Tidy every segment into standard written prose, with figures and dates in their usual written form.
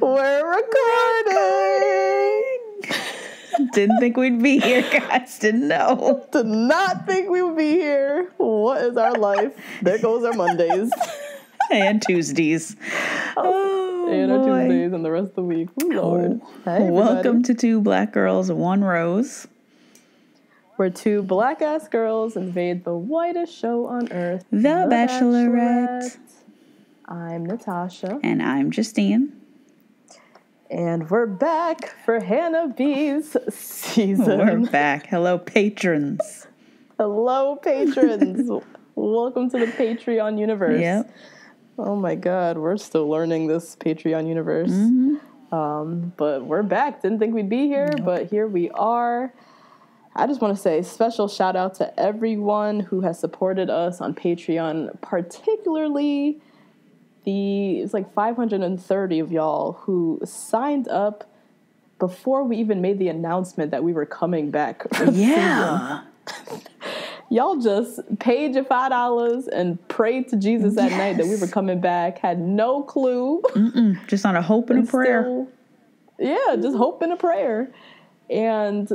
We're recording. Didn't think we'd be here, guys. Didn't know. Did not think we would be here. What is our life? There goes our Mondays. And Tuesdays. And our Tuesdays and the rest of the week. Ooh, Lord. Hey, welcome to Two Black Girls, One Rose. Where two black-ass girls invade the whitest show on earth. The Bachelorette. I'm Natasha. And I'm Justine. And we're back for Hannah B's season. We're back. Hello, patrons. Hello, patrons. Welcome to the Patreon universe. Yep. Oh my God, we're still learning this Patreon universe. Mm-hmm. But we're back. Didn't think we'd be here, but here we are. I just want to say special shout out to everyone who has supported us on Patreon, particularly it's like 530 of y'all who signed up before we even made the announcement that we were coming back. Yeah. Y'all just paid your $5 and prayed to Jesus that night that we were coming back. Had no clue. Just on a hope and a prayer. Just hope and a prayer. And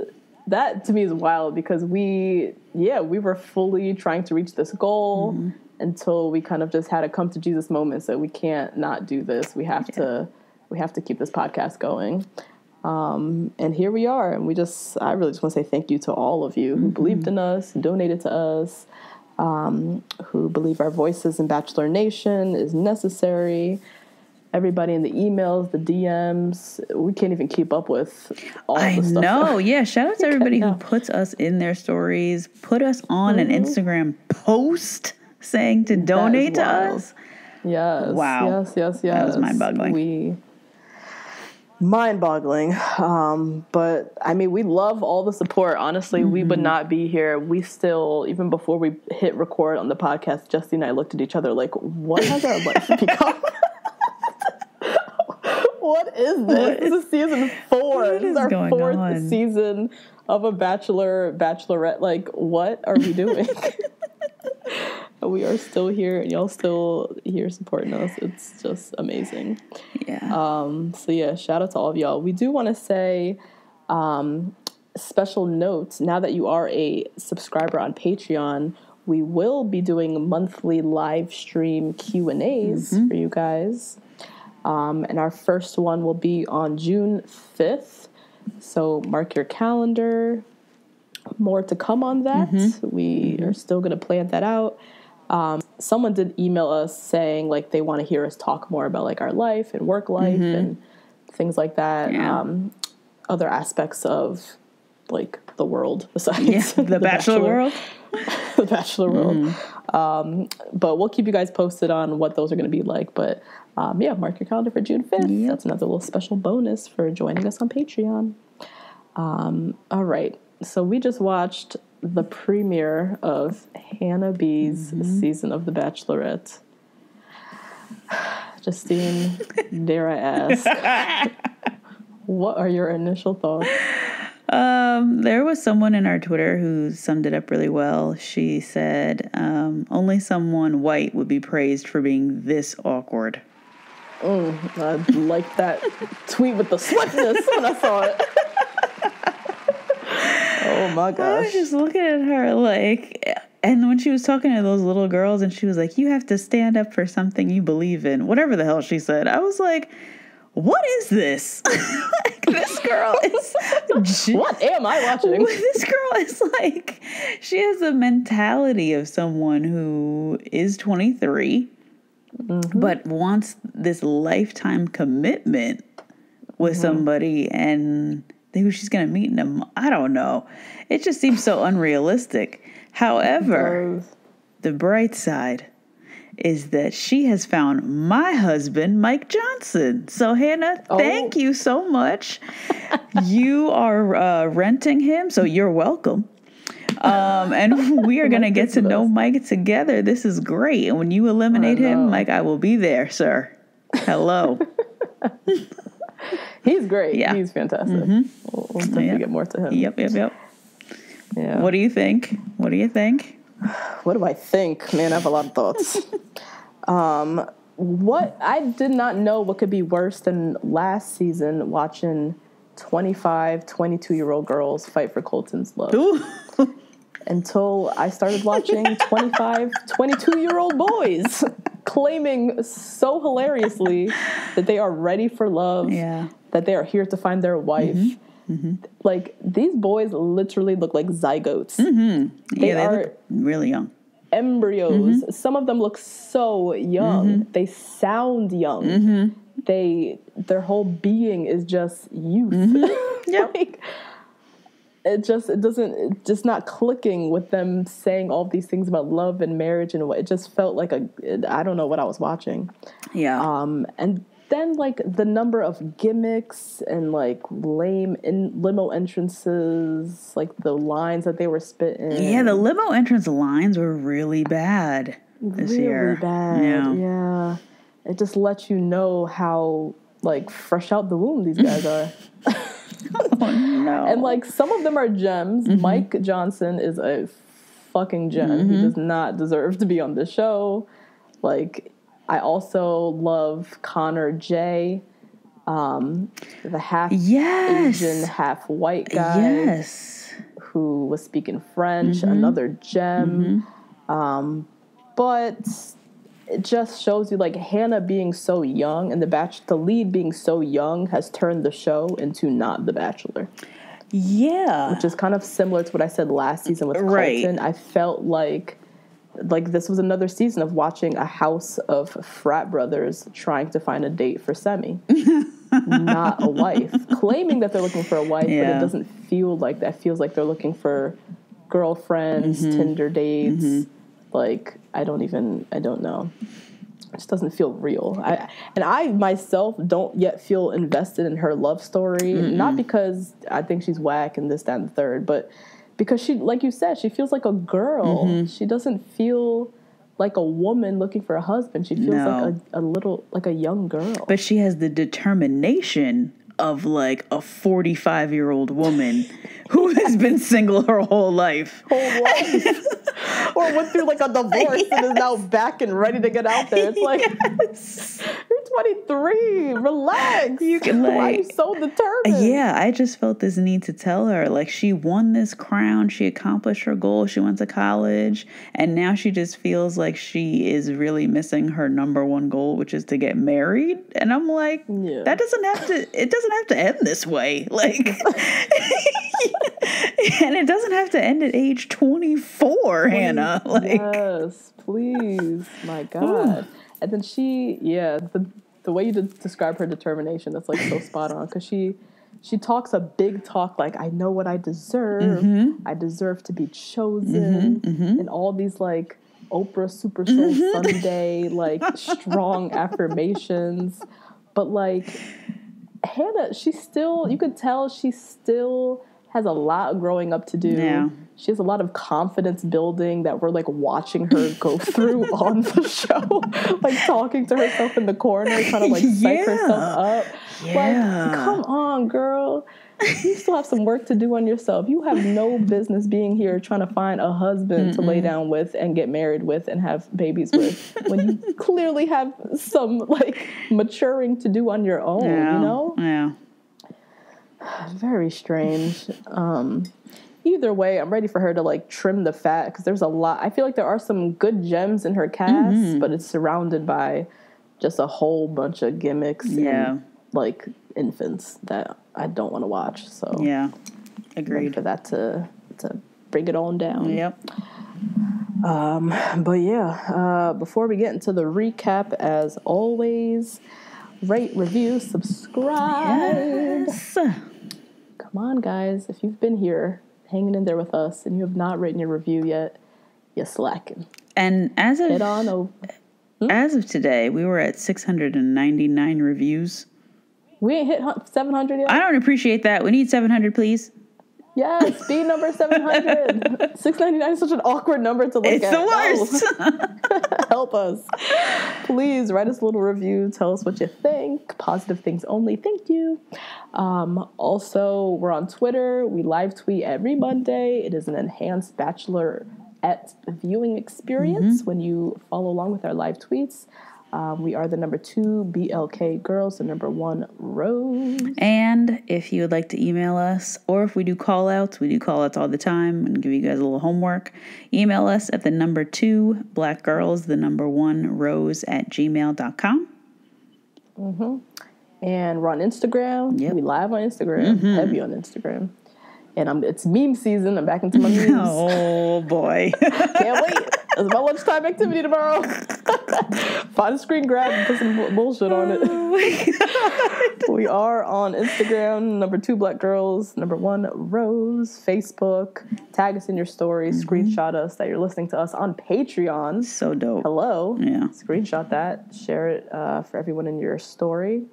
that to me is wild because we were fully trying to reach this goal until we kind of just had a come to Jesus moment. So we can't not do this. We have to keep this podcast going. And here we are. And I really just want to say thank you to all of you who believed in us, who donated to us, who believe our voices in Bachelor Nation is necessary. Everybody in the emails, the DMs, we can't even keep up with all the stuff. I know, yeah. Shout out to everybody who puts us in their stories, put us on an Instagram post saying to donate to us. Yes. Wow. Yes. That was mind-boggling. Mind-boggling. But, I mean, we love all the support. Honestly, we would not be here. We still, even before we hit record on the podcast, Justine and I looked at each other like, what has our life become? What is this? This is season 4. This is our 4th season of a Bachelorette. Like, what are we doing? We are still here, and y'all still here supporting us. It's just amazing. Yeah. Shout out to all of y'all. We do want to say special notes. Now that you are a subscriber on Patreon, we will be doing monthly live stream Q&As for you guys. And our first one will be on June 5th. So mark your calendar. More to come on that. We are still going to plan that out. Someone did email us saying like they want to hear us talk more about like our life and work life and things like that. Yeah. Other aspects of like the world besides the Bachelor world. The Bachelor world. But we'll keep you guys posted on what those are going to be like. But mark your calendar for June 5th. Yep. That's another little special bonus for joining us on Patreon. All right. So we just watched the premiere of Hannah B's season of The Bachelorette. Justine, dare I ask, what are your initial thoughts? There was someone in our Twitter who summed it up really well. She said, only someone white would be praised for being this awkward. I liked that tweet with the swiftness when I saw it. Oh my gosh. I was just looking at her like, and when she was talking to those little girls and she was like, you have to stand up for something you believe in, whatever the hell she said, I was like, what is this? Like, this girl is... What am I watching? This girl is like, she has a mentality of someone who is 23, but wants this lifetime commitment with somebody and who she's going to meet in I don't know. It just seems so unrealistic. However, the bright side is that she has found my husband, Mike Johnson. So, Hannah, thank you so much. You are renting him, so you're welcome. And we are going to get to know Mike together. This is great. And when you eliminate him, Mike, I will be there, sir. Hello. He's great. Yeah. He's fantastic. We'll definitely get more to him. Yep. Yeah. What do you think? What do I think? Man, I have a lot of thoughts. what I did not know what could be worse than last season watching 25, 22-year-old girls fight for Colton's love. Ooh. Until I started watching 25, 22-year-old boys claiming so hilariously that they are ready for love, that they are here to find their wife. Like, these boys literally look like zygotes. They look really young. Embryos. Some of them look so young. They sound young. Their whole being is just youth. Like, it's just not clicking with them saying all these things about love and marriage and what. It just felt like I don't know what I was watching. And then, like, the number of gimmicks and, like, lame limo entrances, like the lines that they were spitting. Yeah, the limo entrance lines were really bad this year. Really bad. Yeah. It just lets you know how, like, fresh out the womb these guys are. Oh, no. And, like, some of them are gems. Mike Johnson is a fucking gem. He does not deserve to be on the show. Like, I also love Connor J, the half Asian, half white guy who was speaking French, another gem. But it just shows you, like, Hannah being so young and the lead being so young has turned the show into not The Bachelor. Yeah. Which is kind of similar to what I said last season with Colton. I felt like this was another season of watching a house of frat brothers trying to find a date for Semi. Not a wife. Claiming that they're looking for a wife, but it doesn't feel like that. It feels like they're looking for girlfriends, Tinder dates. Like, I don't know. It just doesn't feel real. I myself don't yet feel invested in her love story. Not because I think she's whack and this, that, and the third, but because she, like you said, she feels like a girl. She doesn't feel like a woman looking for a husband. She feels like a little, like a young girl. But she has the determination of, like, a 45-year-old woman who has been single her whole life. Or went through, like, a divorce and is now back and ready to get out there. It's like, you're 23. Relax. You can, like, why are you so determined? Yeah, I just felt this need to tell her, like, she won this crown. She accomplished her goal. She went to college. And now she just feels like she is really missing her number one goal, which is to get married. And I'm like, it doesn't have to end this way. Like, and it doesn't have to end at age 24, Hannah. Like, yes, please. My God. And then the way you describe her determination, that's, like, so spot on. Because she talks a big talk, like, I know what I deserve. I deserve to be chosen. And all these, like, Oprah Super Soul Sunday, like, strong affirmations. But, like, Hannah, you could tell she still has a lot of growing up to do. Yeah. She has a lot of confidence building that we're, like, watching her go through on the show. Like, talking to herself in the corner, trying to, like, psych herself up. Like, come on, girl. You still have some work to do on yourself. You have no business being here trying to find a husband to lay down with and get married with and have babies with when you clearly have some, like, maturing to do on your own, you know? Yeah. Very strange. Either way, I'm ready for her to, like, trim the fat because there's a lot. I feel like there are some good gems in her cast, but it's surrounded by just a whole bunch of gimmicks and, like, infants that I don't want to watch. So agreed for that to bring it on down. Yep. But before we get into the recap, as always, rate, review, subscribe. Yes. Come on, guys. If you've been here hanging in there with us and you have not written your review yet, you're slacking. And as of head on over. As of today, we were at 699 reviews. We ain't hit 700 yet. I don't appreciate that. We need 700, please. Yes, speed number 700. 699 is such an awkward number to look at. It's the worst. Help us. Please write us a little review. Tell us what you think. Positive things only. Thank you. Also, we're on Twitter. We live tweet every Monday. It is an enhanced Bachelorette viewing experience when you follow along with our live tweets. We are the number 2 BLK Girls, the number 1 Rose. And if you would like to email us, or if we do call outs all the time and give you guys a little homework, email us at the number 2 Black Girls, the number 1 Rose @gmail.com. And we're on Instagram. Yep. We live on Instagram, heavy on Instagram. And it's meme season. I'm back into my memes. Oh, boy. Can't wait. It's my lunchtime activity tomorrow. Find a screen grab and put some bullshit on it. Oh, my God. We are on Instagram, number 2 Black Girls, number 1 Rose, Facebook. Tag us in your stories. Screenshot us that you're listening to us on Patreon. So dope. Hello. Yeah. Screenshot that. Share it for everyone in your story.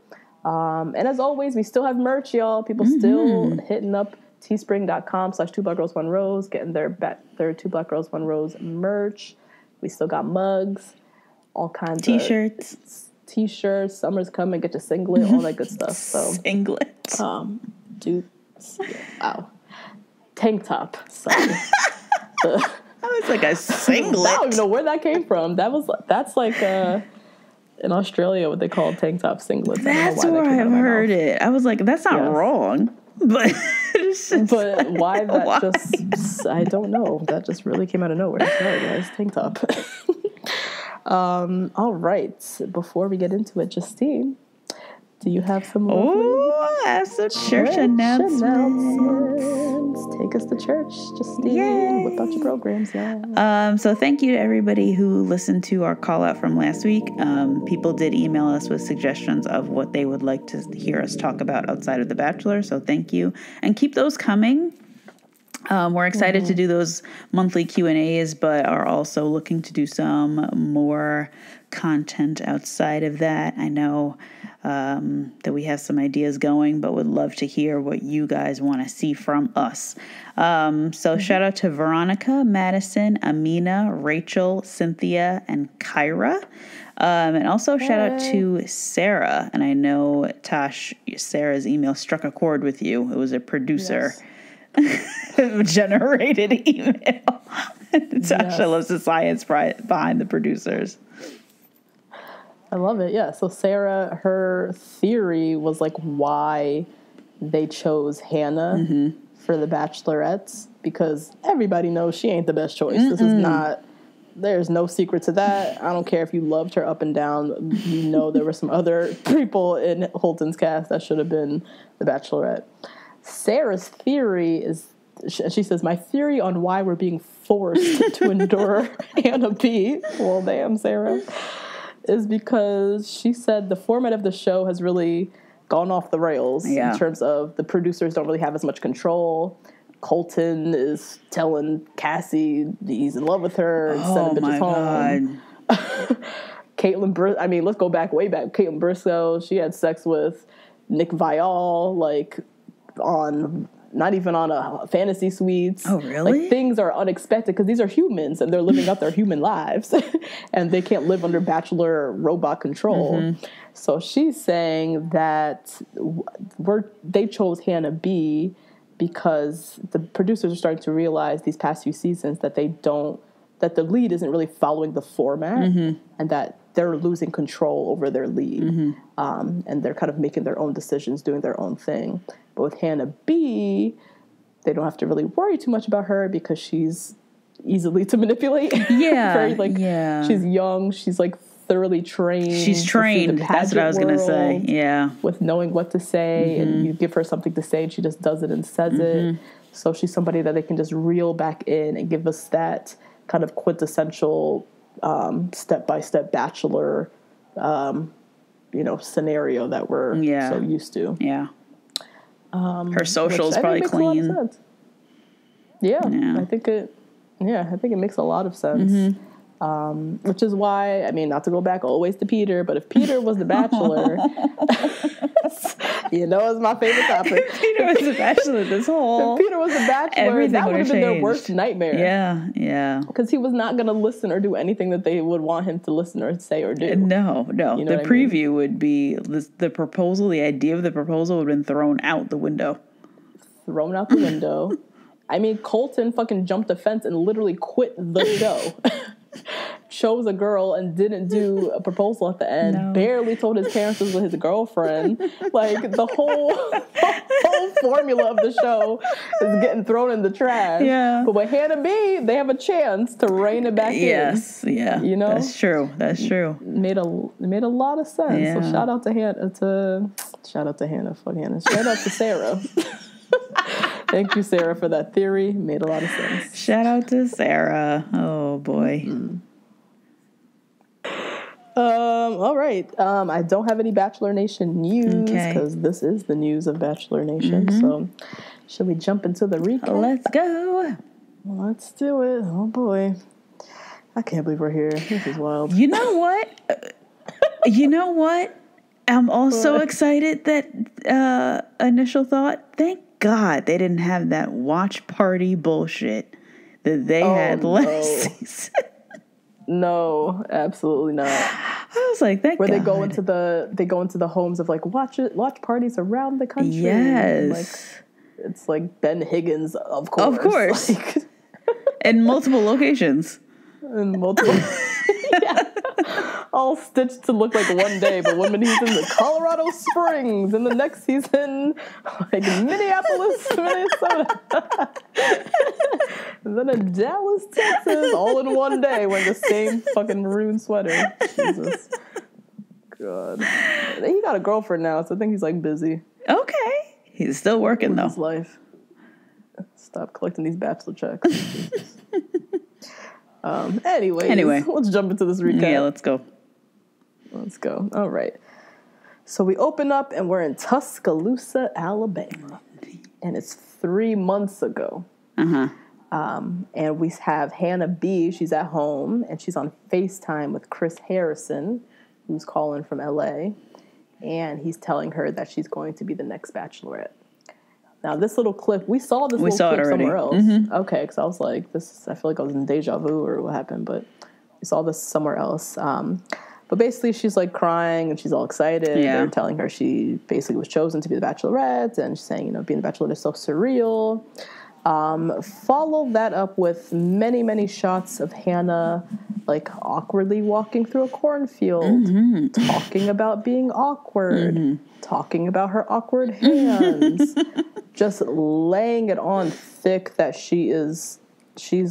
And as always, we still have merch, y'all. People still hitting up teespring.com/2 Black Girls 1 Rose, getting their 2 Black Girls 1 Rose merch. We still got mugs, all kinds T-shirts. of T-shirts. Summer's coming, get your singlet, all that good stuff. So Singlet. Tank top. Sorry. That was like a singlet. I don't even know where that came from. That's like in Australia what they call tank top singlets. That's where I've heard it. I was like, that's not wrong. But but why that just I don't know. That just really came out of nowhere. Sorry guys, tank top. All right. Before we get into it, Justine, do you have some I have some church announcements. Take us to church, Justine. Yay. Whip out your programs, yeah. So thank you to everybody who listened to our call out from last week. People did email us with suggestions of what they would like to hear us talk about outside of The Bachelor. So thank you. And keep those coming. We're excited to do those monthly Q&As, but are also looking to do some more content outside of that. I know that we have some ideas going, but would love to hear what you guys want to see from us. So shout out to Veronica, Madison, Amina, Rachel, Cynthia, and Kyra. And also shout out to Sarah. And I know, Tosh, Sarah's email struck a chord with you. It was a producer generated email. Tasha loves the science behind the producers. I love it. Yeah. So Sarah, her theory was like why they chose Hannah for the Bachelorettes, because everybody knows she ain't the best choice. This is not, there's no secret to that. I don't care if you loved her up and down. You know, there were some other people in Holton's cast that should have been the Bachelorette. Sarah's theory is, she says, my theory on why we're being forced to endure Hannah B. Well, damn, Sarah. Is because she said the format of the show has really gone off the rails in terms of the producers don't really have as much control. Colton is telling Cassie he's in love with her and sending bitches home. Caitlin, let's go back, way back. Caitlin Briscoe, she had sex with Nick Viall, like not even on a fantasy suites. Oh, really? Like, things are unexpected because these are humans and they're living out their human lives and they can't live under Bachelor robot control. So she's saying that they chose Hannah B because the producers are starting to realize these past few seasons that that the lead isn't really following the format and that they're losing control over their lead. And they're kind of making their own decisions, doing their own thing. But with Hannah B, they don't have to really worry too much about her because she's easily to manipulate. Yeah. She's young. She's like thoroughly trained. She's trained. That's what I was going to say. Yeah. With knowing what to say, and you give her something to say and she just does it and says it. So she's somebody that they can just reel back in and give us that kind of quintessential step-by-step Bachelor scenario that we're so used to. Yeah. Her social is probably clean. Yeah, I think it makes a lot of sense. Which is why, not to go back always to Peter, but if Peter was the Bachelor, it's my favorite topic. If Peter was the Bachelor, if Peter was the Bachelor, that would have been their worst nightmare. Yeah. Because he was not going to listen or do anything that they would want him to listen or say or do. No. The preview would be, the proposal, the idea of the proposal would have been thrown out the window. Thrown out the window. Colton fucking jumped the fence and literally quit the show. chose a girl and didn't do a proposal at the end. No. Barely told his parents this was his girlfriend. Like the whole formula of the show is getting thrown in the trash. Yeah. But with Hannah B, they have a chance to rein it back in. Yes. Yeah. You know, that's true. That's true. Made a lot of sense. Yeah. So shout out to Hannah. Fuck Hannah. Shout out to Sarah. Thank you, Sarah, for that theory. Made a lot of sense. Shout out to Sarah. Oh boy. Mm-hmm. All right. I don't have any Bachelor Nation news because this is the news of Bachelor Nation. Mm-hmm. So, should we jump into the recap? Let's go. Let's do it. Oh boy, I can't believe we're here. This is wild. You know what? I'm also excited that initial thought. Thank God they didn't have that watch party bullshit that they had last season. No, absolutely not. I was like, thank God. Where they go into the homes of like watch parties around the country. Yes. Like it's like Ben Higgins, of course. Like, in multiple locations. Yeah. All stitched to look like one day, but one minute he's in the Colorado Springs, and the next he's in like Minneapolis, Minnesota, and then in Dallas, Texas, all in one day wearing the same fucking maroon sweater. Jesus. God. He got a girlfriend now, so I think he's like busy. Okay. He's still working though. His life. Stop collecting these bachelor checks. Jesus. Anyway, let's jump into this recap. Yeah, let's go. All right. So we open up and we're in Tuscaloosa, Alabama. And it's 3 months ago. Uh-huh. And we have Hannah B. She's at home and she's on FaceTime with Chris Harrison, who's calling from LA. And he's telling her that she's going to be the next Bachelorette. Now, this little clip, we saw this little clip somewhere else. Mm-hmm. Okay, because I was like, I feel like I was in deja vu or what happened, but we saw this somewhere else. But basically, she's like crying and she's all excited. Yeah. They're telling her she basically was chosen to be the Bachelorette, and she's saying, being the Bachelorette is so surreal. Follow that up with many, many shots of Hannah like awkwardly walking through a cornfield, talking about being awkward, talking about her awkward hands, just laying it on thick that she's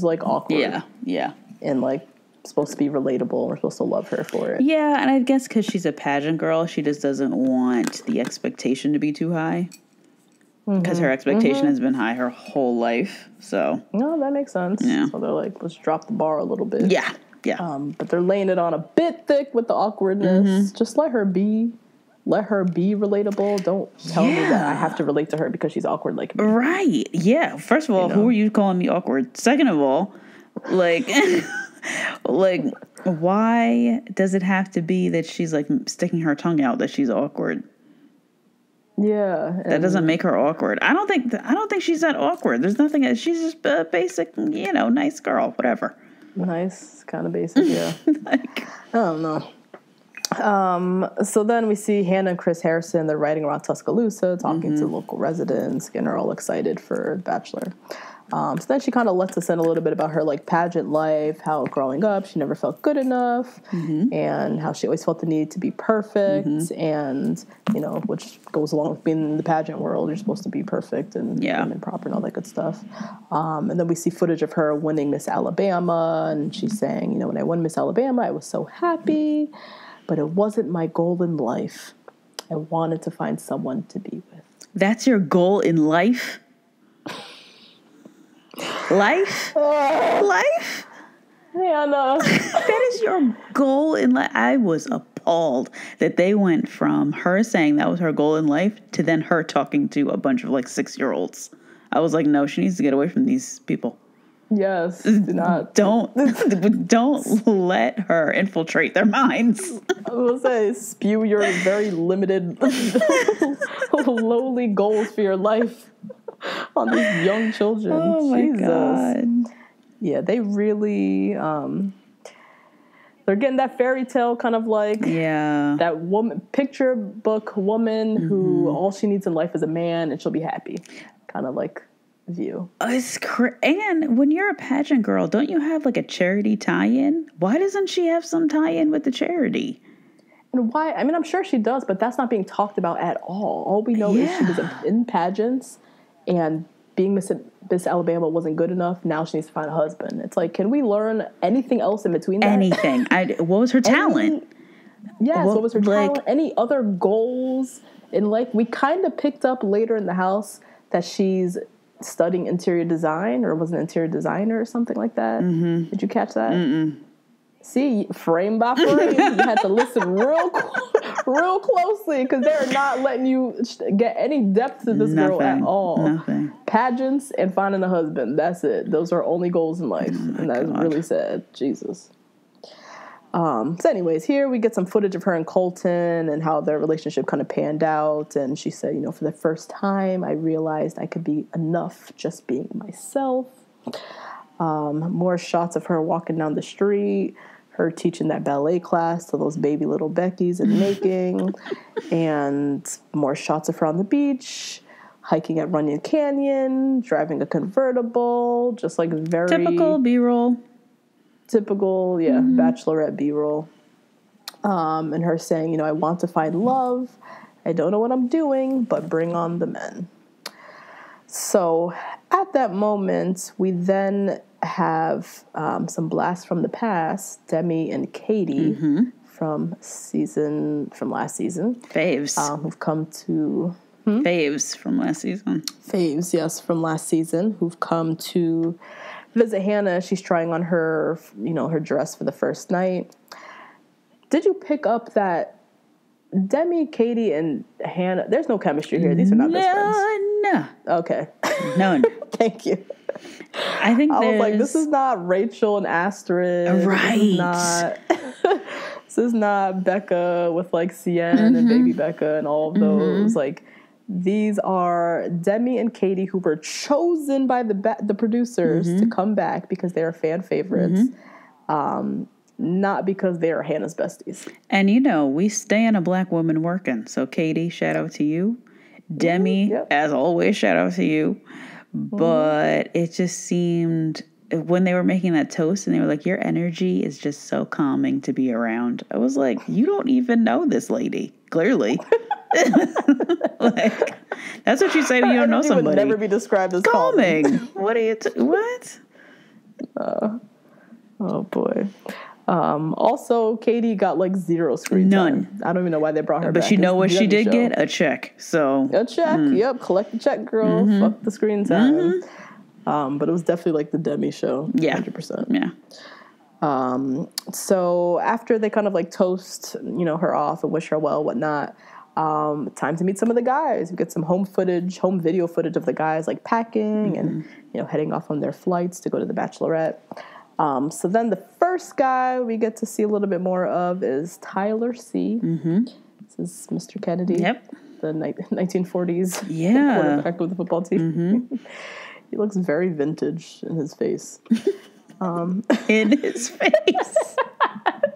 like awkward. Yeah. And like supposed to be relatable. We're supposed to love her for it. Yeah, and I guess because she's a pageant girl, she just doesn't want the expectation to be too high. Because her expectation has been high her whole life, so. No, that makes sense. Yeah. So they're like, let's drop the bar a little bit. Yeah. But they're laying it on a bit thick with the awkwardness. Just let her be. Let her be relatable. Don't tell me that I have to relate to her because she's awkward like me. Right. Yeah. First of all, who are you calling me awkward? Second of all, like, why does it have to be that she's like sticking her tongue out that she's awkward? Yeah, that doesn't make her awkward. I don't think she's that awkward. There's nothing. She's just a basic, nice girl. Whatever. Nice, kind of basic. Yeah. I don't know. So then we see Hannah and Chris Harrison. They're riding around Tuscaloosa, talking to local residents, getting her all excited for The Bachelor. So then she kind of lets us in a little bit about her like pageant life, how growing up she never felt good enough, and how she always felt the need to be perfect, and which goes along with being in the pageant world. You're supposed to be perfect and proper and all that good stuff. And then we see footage of her winning Miss Alabama, and she's saying, when I won Miss Alabama, I was so happy, but it wasn't my goal in life. I wanted to find someone to be with. That's your goal in life? Life? Life? Hannah. That is your goal in life. I was appalled that they went from her saying that was her goal in life to then her talking to a bunch of like 6-year-olds. I was like, no, she needs to get away from these people. Yes, do not. Don't let her infiltrate their minds. I will say, spew your very limited, lowly goals for your life on these young children. Oh my God. Yeah, they really, they're getting that fairy tale kind of like that woman, picture book woman who all she needs in life is a man and she'll be happy. Kind of like view. And when you're a pageant girl, don't you have like a charity tie-in? Why doesn't she have some tie-in with the charity? And why? I mean, I'm sure she does, but that's not being talked about at all. All we know is she was in pageants, and being Miss Alabama wasn't good enough. Now she needs to find a husband. It's like, can we learn anything else in between that? Anything. What was her talent? What was her talent? Any other goals in life? We kind of picked up later in the house that she's studying interior design, or was an interior designer or something like that. Mm-hmm. Did you catch that? Mm-mm. See, frame by frame, you had to listen real closely, because they're not letting you get any depth to this girl at all. Nothing. Pageants and finding a husband. That's it. Those are only goals in life. And that's really sad. Jesus. So anyways, here we get some footage of her and Colton and how their relationship kind of panned out. And she said, for the first time, I realized I could be enough just being myself. More shots of her walking down the street, her teaching that ballet class to those baby little Beckys and making, and more shots of her on the beach, hiking at Runyon Canyon, driving a convertible, just like very... Typical B-roll. Typical, Bachelorette B-roll. And her saying, I want to find love. I don't know what I'm doing, but bring on the men. So at that moment, we then have some blasts from the past. Demi and Katie from last season. Faves. Who've come to... Faves from last season. Faves, yes, from last season. Who've come to visit Hannah. She's trying on her, her dress for the first night. Did you pick up that Demi, Katie, and Hannah, there's no chemistry here. These are not best friends. No. Okay. None. Thank you. I was like, this is not Rachel and Astrid. Right. This is not Becca with like Cien and baby Becca and all of those. Like, these are Demi and Katie, who were chosen by the producers to come back because they are fan favorites. Not because they are Hannah's besties. And we stand a black woman working. So Katie, shout out to you. Demi, as always, shout out to you. But it just seemed, when they were making that toast and they were like, your energy is just so calming to be around. I was like, you don't even know this lady, clearly. Like, that's what you say when you don't know somebody. Would never be described as calming. What are you, what? Oh boy. Also, Katie got like 0 screen time. None. I don't even know why they brought her back. But you know what she did get? A check. So a check. Yep. Collect the check, girl. Fuck the screen time. But it was definitely like the Demi show. Yeah. 100%. Yeah. So after they kind of like toast, her off and wish her well, whatnot, time to meet some of the guys. We get some home video footage of the guys like packing and, heading off on their flights to go to the Bachelorette. So then the first guy we get to see a little bit more of is Tyler C. This is Mr. Kennedy. Yep. The 1940s quarterback of the football team. He looks very vintage in his face. In his face.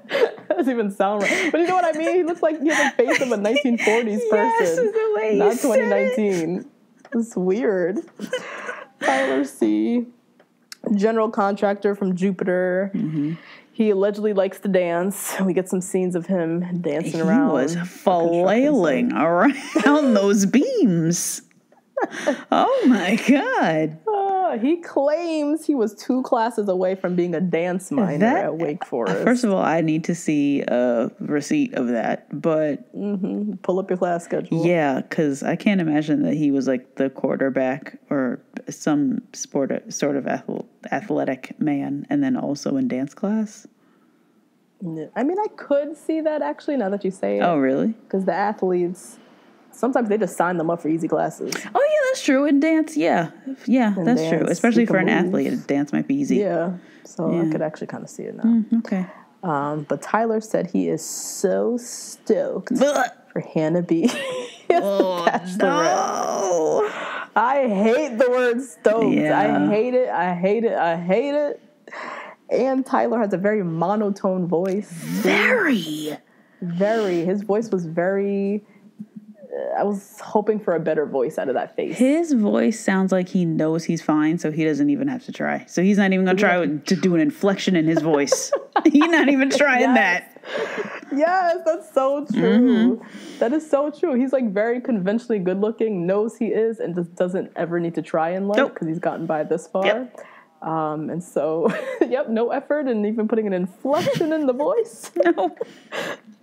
That doesn't even sound right. But you know what I mean? He looks like he has the face of a 1940s person. Yes, the way not 2019. It's weird. Tyler C., general contractor from Jupiter. He allegedly likes to dance. We get some scenes of him dancing around. He was flailing around those beams. Oh my God. He claims he was 2 classes away from being a dance minor at Wake Forest. First of all, I need to see a receipt of that, but... Pull up your class schedule. Yeah, because I can't imagine that he was like the quarterback or some sort of athletic man and then also in dance class. I mean, I could see that actually, now that you say it. Oh, really? Because the athletes... Sometimes they just sign them up for easy classes. Oh, yeah, that's true. In dance, yeah, that's true. Especially for an athlete, dance might be easy. Yeah, so I could actually kind of see it now. Okay. But Tyler said he is so stoked for Hannah B. Bachelorette. No. I hate the word stoked. Yeah. I hate it. And Tyler has a very monotone voice. Very. His voice was very... I was hoping for a better voice out of that face. His voice sounds like he knows he's fine, so he doesn't even have to try. So he's not even going to try to do an inflection in his voice. He's not even trying that. Yes, that's so true. That is so true. He's like very conventionally good looking, knows he is, and just doesn't ever need to try in life because he's gotten by this far. Yep. And so, no effort and even putting an inflection in the voice. No.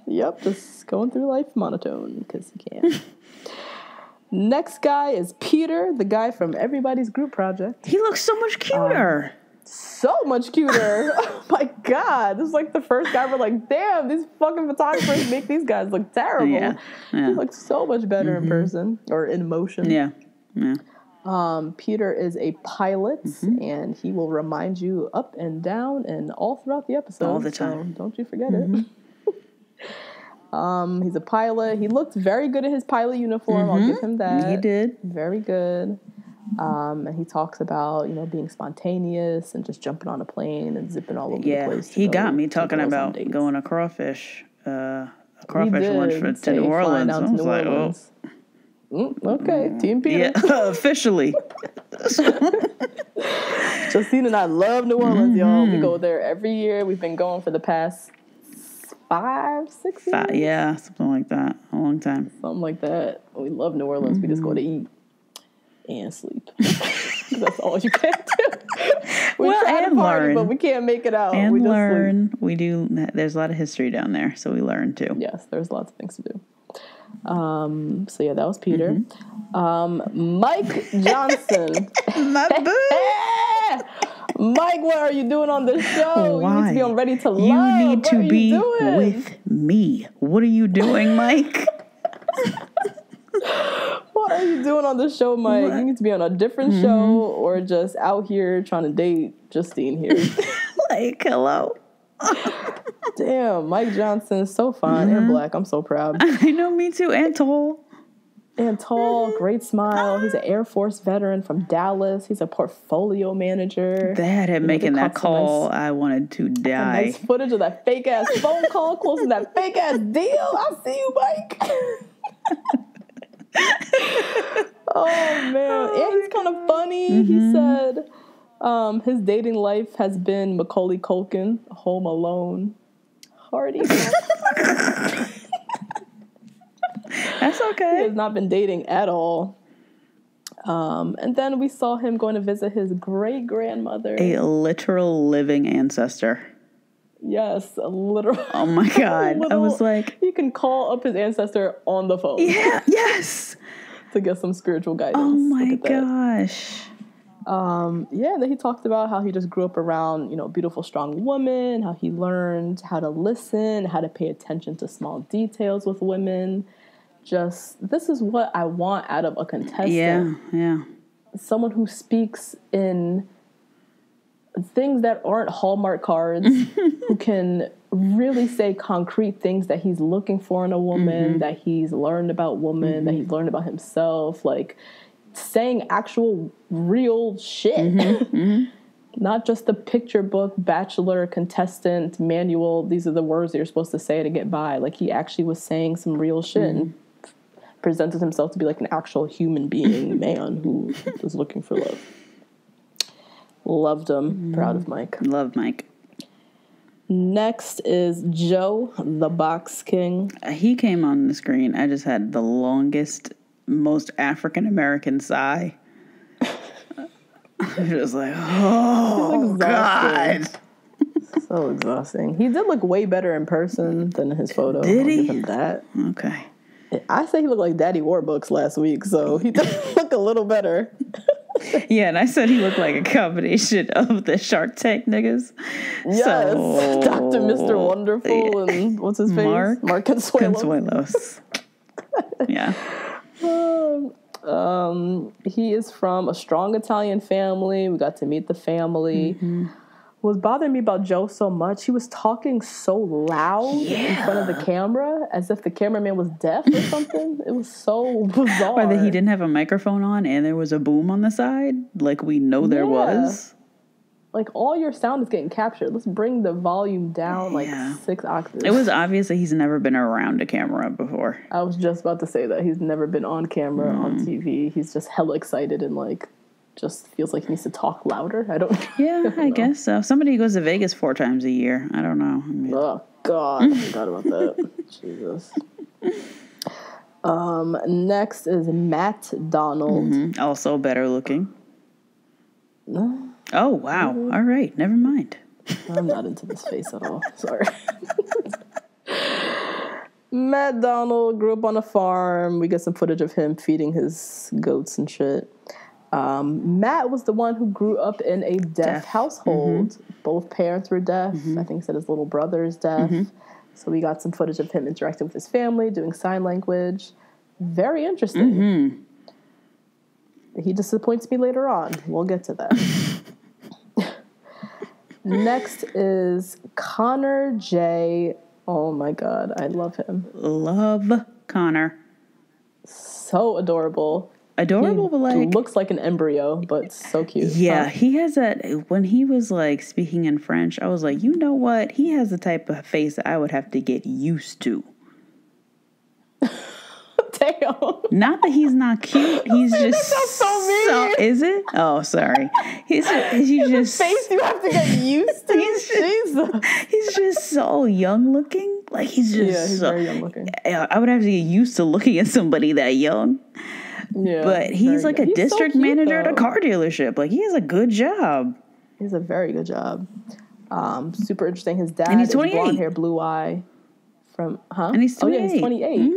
Yep, just going through life monotone because he can. Next guy is Peter, the guy from everybody's group project. He looks so much cuter. So much cuter. Oh my God. This is like the first guy we're like, damn, these fucking photographers make these guys look terrible. Yeah. He looks so much better in person or in motion. Yeah. Peter is a pilot and he will remind you up and down and all throughout the episode. All the time. So don't you forget it. He's a pilot. He looked very good in his pilot uniform. I'll give him that. He did. Very good. And he talks about, being spontaneous and just jumping on a plane and zipping all over the place. He got me talking about going to crawfish lunch to New Orleans. I was like, okay, Team Peter. Yeah, officially. Justine and I love New Orleans, y'all. We go there every year. We've been going for the past 5-6 years. Yeah, something like that. A long time. Something like that. We love New Orleans. We just go to eat and sleep. That's all you can do. We try to party, learn. but we can't make it out. And we just learn. sleep. We do. There's a lot of history down there, so we learn too. Yes, there's lots of things to do. So that was Peter. Mike Johnson. My boo. Mike, what are you doing on the show? Why? You need to be on Ready to Love. You need to be doing? with me. What are you doing, Mike? What are you doing on the show, Mike? You need to be on a different show or just out here trying to date Justine here. Like, hello. Damn, Mike Johnson is so fine and black. I'm so proud. I know, me too. And tall. Great smile. He's an Air Force veteran from Dallas. He's a portfolio manager. That at making that call, I wanted to die. Nice footage of that fake ass phone call, closing that fake ass deal. I see you, Mike. Oh man, and he's kind of funny. He said his dating life has been Macaulay Culkin, Home Alone, Hardy. That's okay. He has not been dating at all. And then we saw him going to visit his great grandmother, a literal living ancestor. Yes, a literal. Oh my God! I was like, you can call up his ancestor on the phone. Yeah. Yes. To get some spiritual guidance. Oh my gosh. And then he talked about how he just grew up around, beautiful, strong women, how he learned how to listen, how to pay attention to small details with women. Just, this is what I want out of a contestant. Yeah. Someone who speaks in things that aren't Hallmark cards, who can really say concrete things that he's looking for in a woman, that he's learned about women, that he's learned about himself, like saying actual real shit. Not just the picture book, bachelor, contestant, manual, these are the words that you're supposed to say to get by. Like he actually was saying some real shit and presented himself to be like an actual human being, man who was looking for love. Loved him. Proud of Mike. Love Mike. Next is Joe, the Box King. He came on the screen. I just had the longest, most African American sigh. I was like, oh, God. So exhausting. He did look way better in person than in his photo. Did he? I'll give him that. Okay. I say he looked like Daddy Warbucks last week, so he did look a little better. Yeah, and I said he looked like a combination of the Shark Tank niggas. Yes, so, Dr. Mr. Wonderful and what's his face? Mark Consuelos. Yeah. He is from a strong Italian family. We got to meet the family. What was bothering me about Joe so much, he was talking so loud in front of the camera as if the cameraman was deaf or something. It was so bizarre. Or that he didn't have a microphone on and there was a boom on the side, like we know there was. like, all your sound is getting captured. Let's bring the volume down, like, 6 octaves. It was obvious that he's never been around a camera before. I was just about to say that. He's never been on camera, on TV. He's just hella excited and, like, just feels like he needs to talk louder. I don't I guess so. Somebody goes to Vegas 4 times a year. I don't know. I mean, oh, God. I forgot about that. Jesus. Next is Matt Donald. Also better looking. Oh, wow. All right. Never mind. I'm not into this face at all. Sorry. Matt Donald grew up on a farm. We get some footage of him feeding his goats and shit. Matt was the one who grew up in a deaf household. Both parents were deaf. I think he said his little brother is deaf. So we got some footage of him interacting with his family, doing sign language. Very interesting. He disappoints me later on. We'll get to that. Next is Connor J. Oh my God, I love him. Love Connor. So adorable. Adorable, but like... looks like an embryo, but so cute. Yeah, he has that... When he was like speaking in French, I was like, you know what? He has the type of face that I would have to get used to. Damn. Not that he's not cute. He's just... That sounds so mean. Is it? Oh, sorry. He's just... face you have to get used to. He's just so young looking. Like, he's just he's very young looking. I would have to get used to looking at somebody that young. Yeah, but he's like a district manager at a car dealership. Like, he has a good job. He has a very good job. Super interesting. His dad and he's is 28. blonde hair, blue eye. And he's 28. Oh, yeah, he's 28.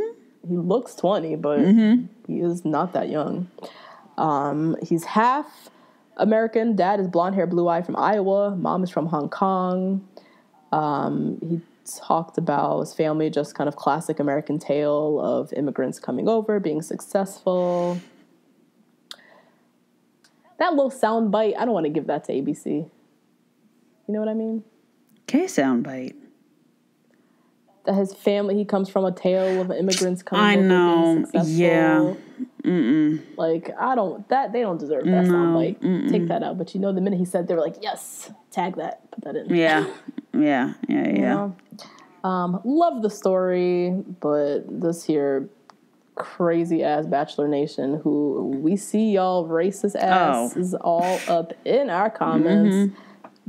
He looks 20, but he is not that young. He's half American. Dad is blonde hair, blue eye from Iowa. Mom is from Hong Kong. He talked about his family, just kind of classic American tale of immigrants coming over, being successful. That little sound bite, I don't want to give that to ABC. You know what I mean? Okay, sound bite. That his family, he comes from a tale of immigrants coming over, being successful. Yeah. Like, they don't deserve that sound bite. Take that out. But you know, the minute he said, they were like, yes, tag that, put that in. Yeah. You know? Love the story, but this here crazy ass Bachelor Nation, who we see y'all racist ass is all up in our comments.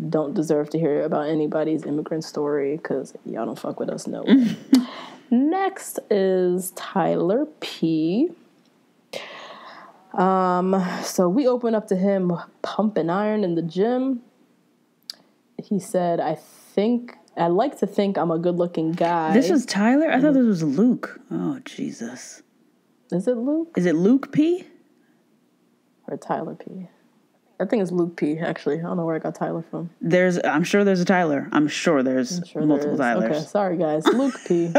Don't deserve to hear about anybody's immigrant story because y'all don't fuck with us, no way. Next is Tyler P. So we open up to him pumping iron in the gym. He said, I like to think I'm a good-looking guy. This is Tyler? I thought this was Luke. Oh, Jesus. Is it Luke? Is it Luke P? Or Tyler P? I think it's Luke P, actually. I don't know where I got Tyler from. I'm sure there's a Tyler. I'm sure there's multiple Tylers. Okay, sorry, guys. Luke P.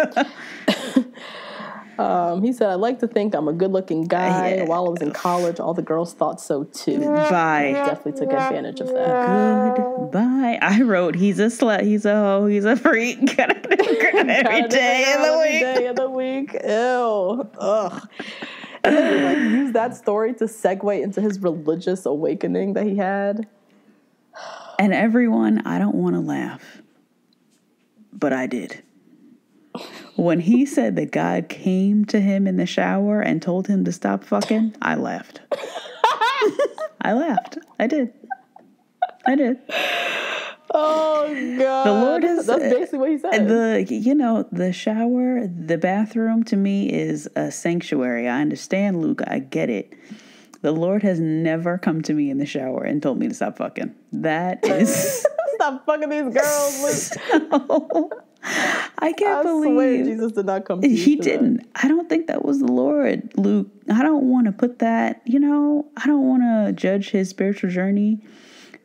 He said, I like to think I'm a good-looking guy. While I was in college, all the girls thought so, too. Bye. Definitely took advantage of that. Goodbye. I wrote, he's a slut, he's a hoe, he's a freak. Gotta do every day of the week. Ew. Ugh. And then he like used that story to segue into his religious awakening that he had. And everyone, I don't want to laugh, but I did. When he said that God came to him in the shower and told him to stop fucking, I laughed. I laughed. I did. Oh, God. The Lord is... That's basically what he said. The shower, the bathroom, to me, is a sanctuary. I understand, Luke. I get it. The Lord has never come to me in the shower and told me to stop fucking. That is... Stop fucking these girls, Luke. I can't believe... I swear Jesus did not come to you. He didn't. That. I don't think that was the Lord, Luke. I don't want to put that... I don't want to judge his spiritual journey...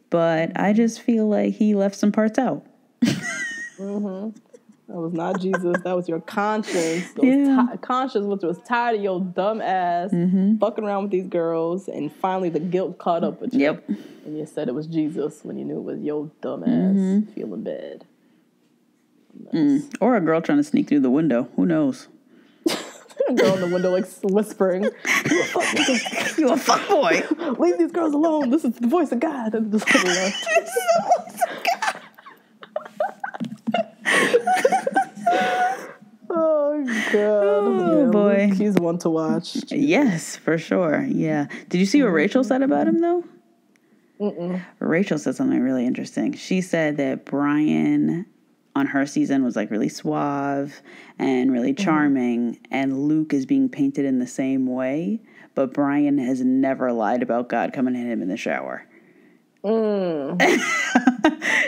But I just feel like he left some parts out. That was not Jesus. That was your conscience. Conscience was tired of your dumb ass fucking around with these girls. And finally the guilt caught up with you. Yep. And you said it was Jesus when you knew it was your dumb ass feeling bad. Or a girl trying to sneak through the window. Who knows? Girl in the window, like, whispering, You a fuck boy. leave these girls alone. This is the voice of God. And just like, left. This is the voice of God. Oh, God. Oh, boy. Luke, he's one to watch. Yes, for sure. Yeah. Did you see what Rachel said about him, though? Mm-mm. Rachel said something really interesting. She said that Brian on her season was like really suave and really charming, and Luke is being painted in the same way, but Brian has never lied about God coming at him in the shower.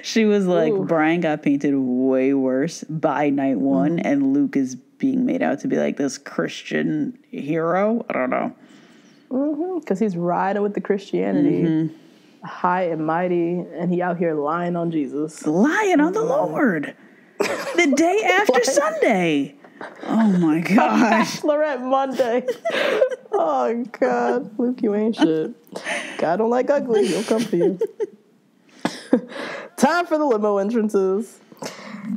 She was like, ooh. Brian got painted way worse by night one, and Luke is being made out to be like this Christian hero. I don't know. Because he's riding with the Christianity. High and mighty, and he out here lying on Jesus. Lying on the Lord. The day after Sunday. Oh, my gosh. Bachelorette Monday. Oh, God. Luke, you ain't shit. God don't like ugly. He'll come for you. Time for the limo entrances.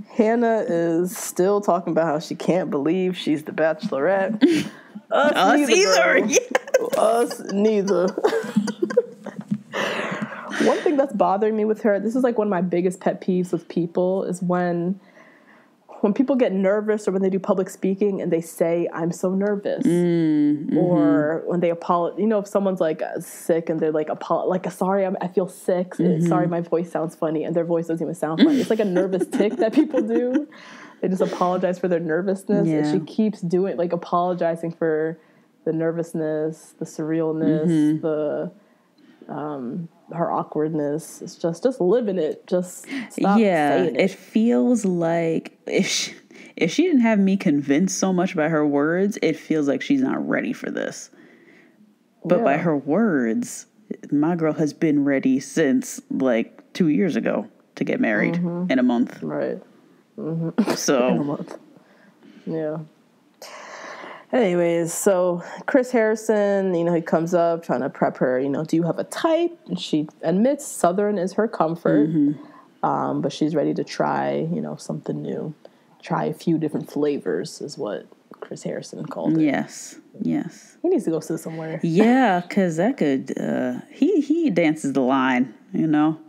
Hannah is still talking about how she can't believe she's the Bachelorette. Us neither. Yes. Us neither. One thing that's bothering me with her, this is like one of my biggest pet peeves with people, is when people get nervous or when they do public speaking and they say, I'm so nervous. Or when they apologize, you know, if someone's like sick and they're like, sorry, I feel sick. Sorry, my voice sounds funny. And their voice doesn't even sound funny. It's like a nervous tick that people do. They just apologize for their nervousness. Yeah. And she keeps doing, like, apologizing for the nervousness, the surrealness, the... her awkwardness. It's just live in it. Just stop saying it. It feels like if she didn't have me convinced so much by her words, it feels like she's not ready for this. But by her words, my girl has been ready since like 2 years ago to get married in a month. Right. So in a month. Yeah. Anyways, so Chris Harrison, you know, he comes up trying to prep her, you know, do you have a type? And she admits Southern is her comfort, but she's ready to try, you know, something new. Try a few different flavors is what Chris Harrison called it. Yes. He needs to go sit somewhere. Yeah, because that could, he dances the line, you know.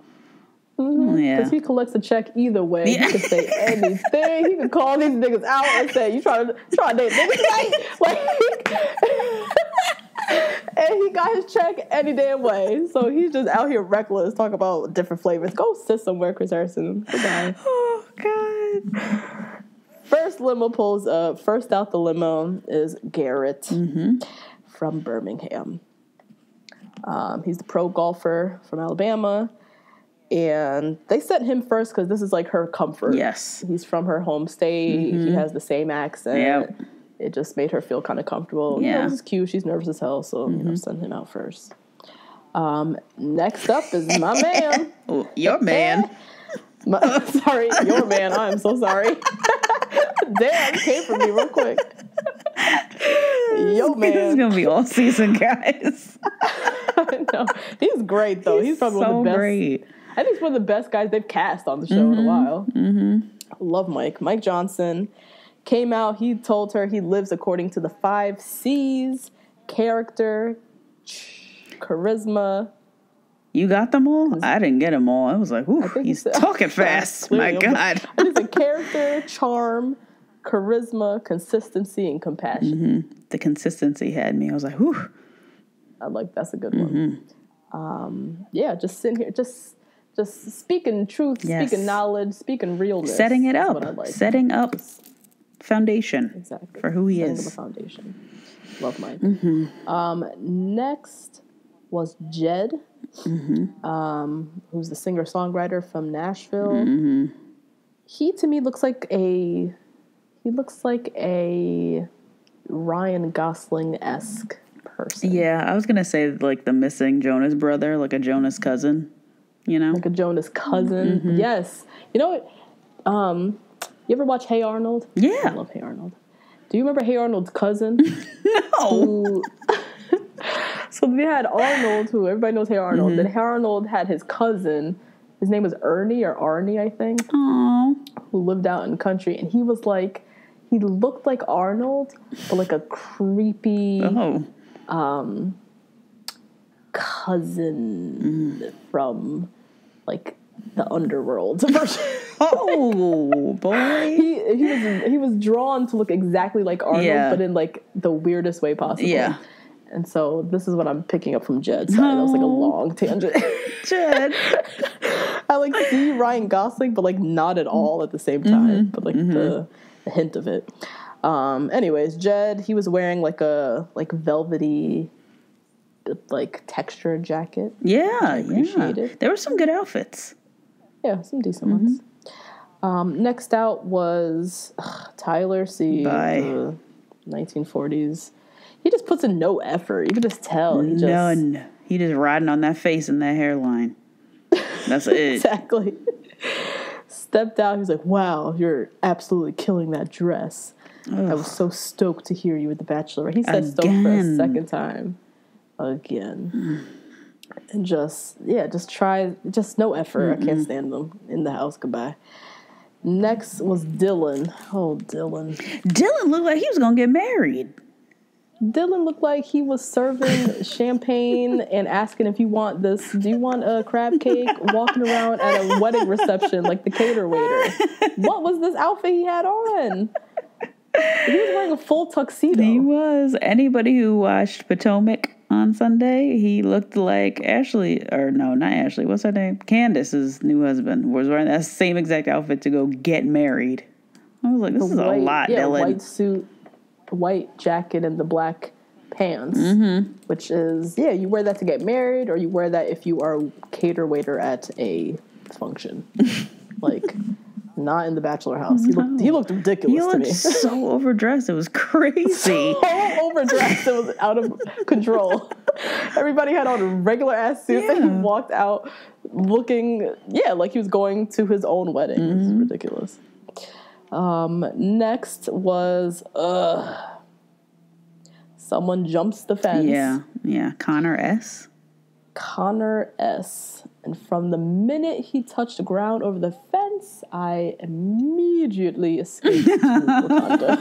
Because he collects a check either way. He can say anything. He can call these niggas out and say, you trying to date niggas, right? Like, and he got his check any damn way. So he's just out here reckless, talking about different flavors. Go sit somewhere, Chris Harrison. Goodbye. Oh, God. First limo pulls up. First out the limo is Garrett from Birmingham. He's the pro golfer from Alabama. And they sent him first because this is like her comfort. Yes. He's from her home state. He has the same accent. Yep. It just made her feel kind of comfortable. Yeah. You know, this is cute. She's nervous as hell. So, you know, send him out first. Next up is my man. Oh, your man. Sorry, your man. I'm so sorry. Damn, it came from me real quick. Yo, man. This is going to be all season, guys. I know. He's great, though. He's probably so one of the best. Great. I think he's one of the best guys they've cast on the show in a while. I love Mike. Mike Johnson came out. He told her he lives according to the 5 C's: character, charisma. You got them all? I didn't get them all. I was like, ooh, he's talking fast. My God. I think it's a character, charm, charisma, consistency, and compassion. The consistency had me. I was like, whew. I'm like, that's a good one. Just sitting here, just speaking truth, speaking knowledge, speaking realness. Setting it up. Like. Setting up foundation for who he is. Setting up a foundation. Love Mike. Next was Jed, who's the singer-songwriter from Nashville. He, to me, looks like a Ryan Gosling-esque person. Yeah, I was going to say like the missing Jonas brother, like a Jonas cousin, you know? Like a Jonas cousin. Yes. You know what? You ever watch Hey Arnold? Yeah. I love Hey Arnold. Do you remember Hey Arnold's cousin? No. So we had Arnold, who everybody knows Hey Arnold. Then Hey Arnold had his cousin. His name was Ernie or Arnie, I think. Aww. Who lived out in the country. And he was like, he looked like Arnold, but like a creepy cousin from like the underworld version. Oh boy. He was drawn to look exactly like Arnold, but in like the weirdest way possible. Yeah. And so this is what I'm picking up from Jed. Sorry, that was like a long tangent. Jed. I like see Ryan Gosling, but like not at all at the same time. But like the hint of it. Anyways, Jed, he was wearing like a velvety like textured jacket. Yeah. There were some good outfits. Yeah, some decent ones. Next out was Tyler C. The 1940s. He just puts in no effort. You can just tell. None. He just riding on that face and that hairline. That's it. Exactly. Stepped out. He was like, wow, you're absolutely killing that dress. Ugh. I was so stoked to hear you with The Bachelorette. He said stoked for a second time. Again. And just no effort. I can't stand them in the house. Goodbye. Next was Dylan. Oh, Dylan. Dylan looked like he was going to get married. Dylan looked like he was serving champagne and asking if you want this. Do you want a crab cake? Walking around at a wedding reception like the cater waiter. What was this outfit he had on? He was wearing a full tuxedo. He was. Anybody who watched Potomac on Sunday, he looked like Ashley, or no, not Ashley. What's her name? Candace's new husband was wearing that same exact outfit to go get married. I was like, this is a lot, Dylan. White suit, white jacket, and the black pants, which is, you wear that to get married, or you wear that if you are a cater waiter at a function. Like, not in the bachelor house. He looked ridiculous to me. So overdressed. It was crazy. So overdressed. It was out of control. Everybody had on a regular ass suit and he walked out looking, like he was going to his own wedding. It was ridiculous. Next was someone jumps the fence. Yeah. Connor S. And from the minute he touched the ground over the fence, I immediately escaped to Wakanda.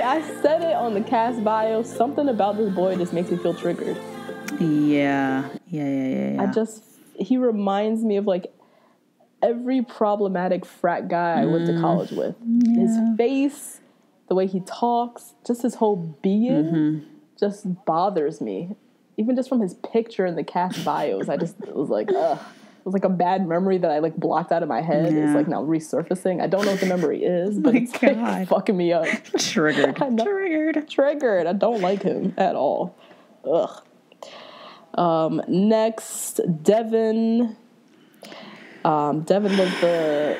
I said it on the cast bio, something about this boy just makes me feel triggered. Yeah. He reminds me of like every problematic frat guy I went to college with. Yeah. His face, the way he talks, just his whole being just bothers me. Even just from his picture in the cast bios, it was like, ugh. It was like a bad memory that I like blocked out of my head. It's like now resurfacing. I don't know what the memory is, but it's like fucking me up. Triggered. Triggered. I don't like him at all. Ugh. Next, Devin. Devin was the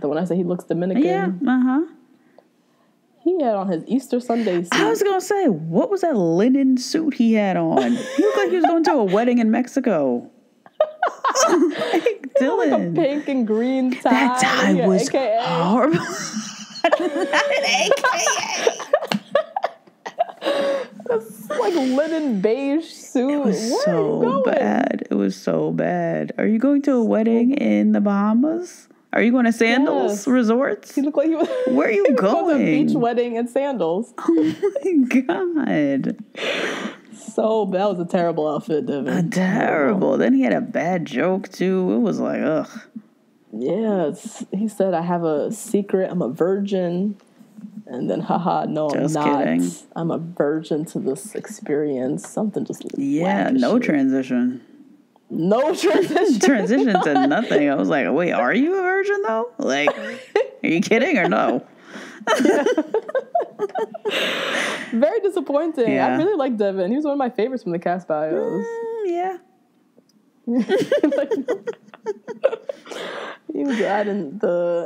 one I said he looks Dominican. Yeah. He had on his Easter Sunday suit. I was going to say, what was that linen suit he had on? He looked like he was going to a wedding in Mexico. Like, Dylan. Like a pink and green tie. That tie was AKA. horrible. Not an AKA. This like linen beige suit. It was so bad. It was so bad. Are you going to a wedding in the Bahamas? Are you going to Sandals Resorts? He looked like he was. Where are you going? To a beach wedding in sandals. Oh my God. So that was a terrible outfit, Devin. Terrible. Then he had a bad joke too. It was like, ugh. Yeah, he said, "I have a secret. I'm a virgin." And then, no, just I'm not. Kidding. I'm a virgin to this experience. Something just no transition. No transition. Transition to nothing. I was like, wait, are you a virgin though? Like, are you kidding or no? Very disappointing. Yeah. I really like Devin. He was one of my favorites from the cast bios. Yeah.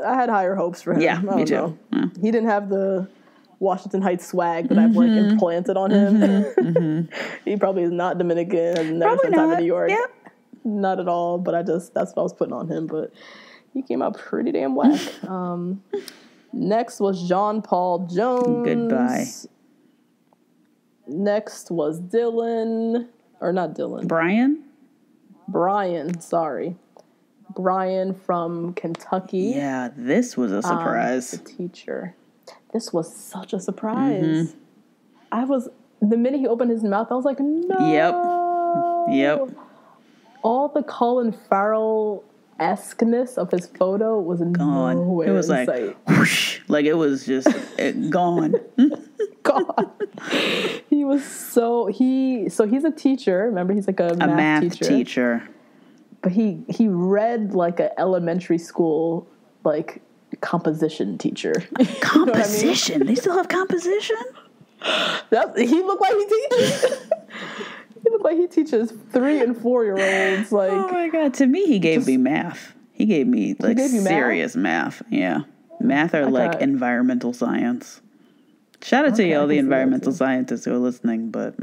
I had higher hopes for him. Yeah, me too. Yeah. He didn't have the Washington Heights swag that I've like implanted on him. He probably is not Dominican. Has never spent time in New York. Yeah. Not at all. But that's what I was putting on him. But he came out pretty damn whack. Next was John Paul Jones. Goodbye. Next was Dylan. Or not Dylan. Brian, sorry. Brian from Kentucky. Yeah, this was a surprise. The teacher. This was such a surprise. The minute he opened his mouth, I was like, no. Yep. All the Colin Farrell-esqueness of his photo was Gone. nowhere It was in like, sight. whoosh. Like, it was just gone. God. He was so he's a teacher. Remember, he's like a math teacher. But he read like an elementary school like composition teacher. Composition? You know what I mean? They still have composition? He looked like he teaches. He looked like he teaches 3 and 4-year-olds. Like, oh my God! To me, he gave me math. He gave me like serious math. Yeah, math or like environmental science. Shout out to all the environmental scientists who are listening, but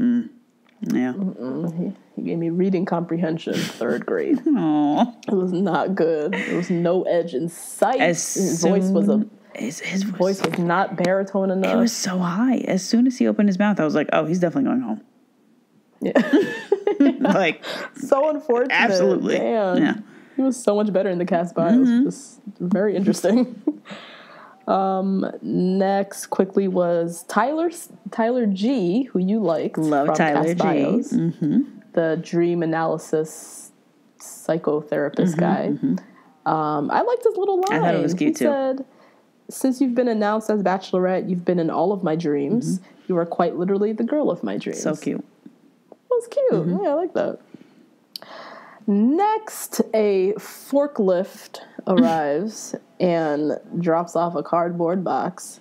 yeah. He gave me reading comprehension 3rd grade. Aww. It was not good. There was no edge in sight. His voice was not baritone enough. It was so high. As soon as he opened his mouth, I was like, oh, he's definitely going home. Yeah. Like, so unfortunate. Absolutely. Damn. Yeah. He was so much better in the cast bio. It was just very interesting. Next, quickly, was Tyler G, who you liked. Love from Tyler Cast G. Bios, the dream analysis psychotherapist guy. I liked his little line. I thought it was cute, he said, since you've been announced as Bachelorette, you've been in all of my dreams. You are quite literally the girl of my dreams. So cute. It was cute. Yeah, I like that. Next, a forklift arrives and drops off a cardboard box,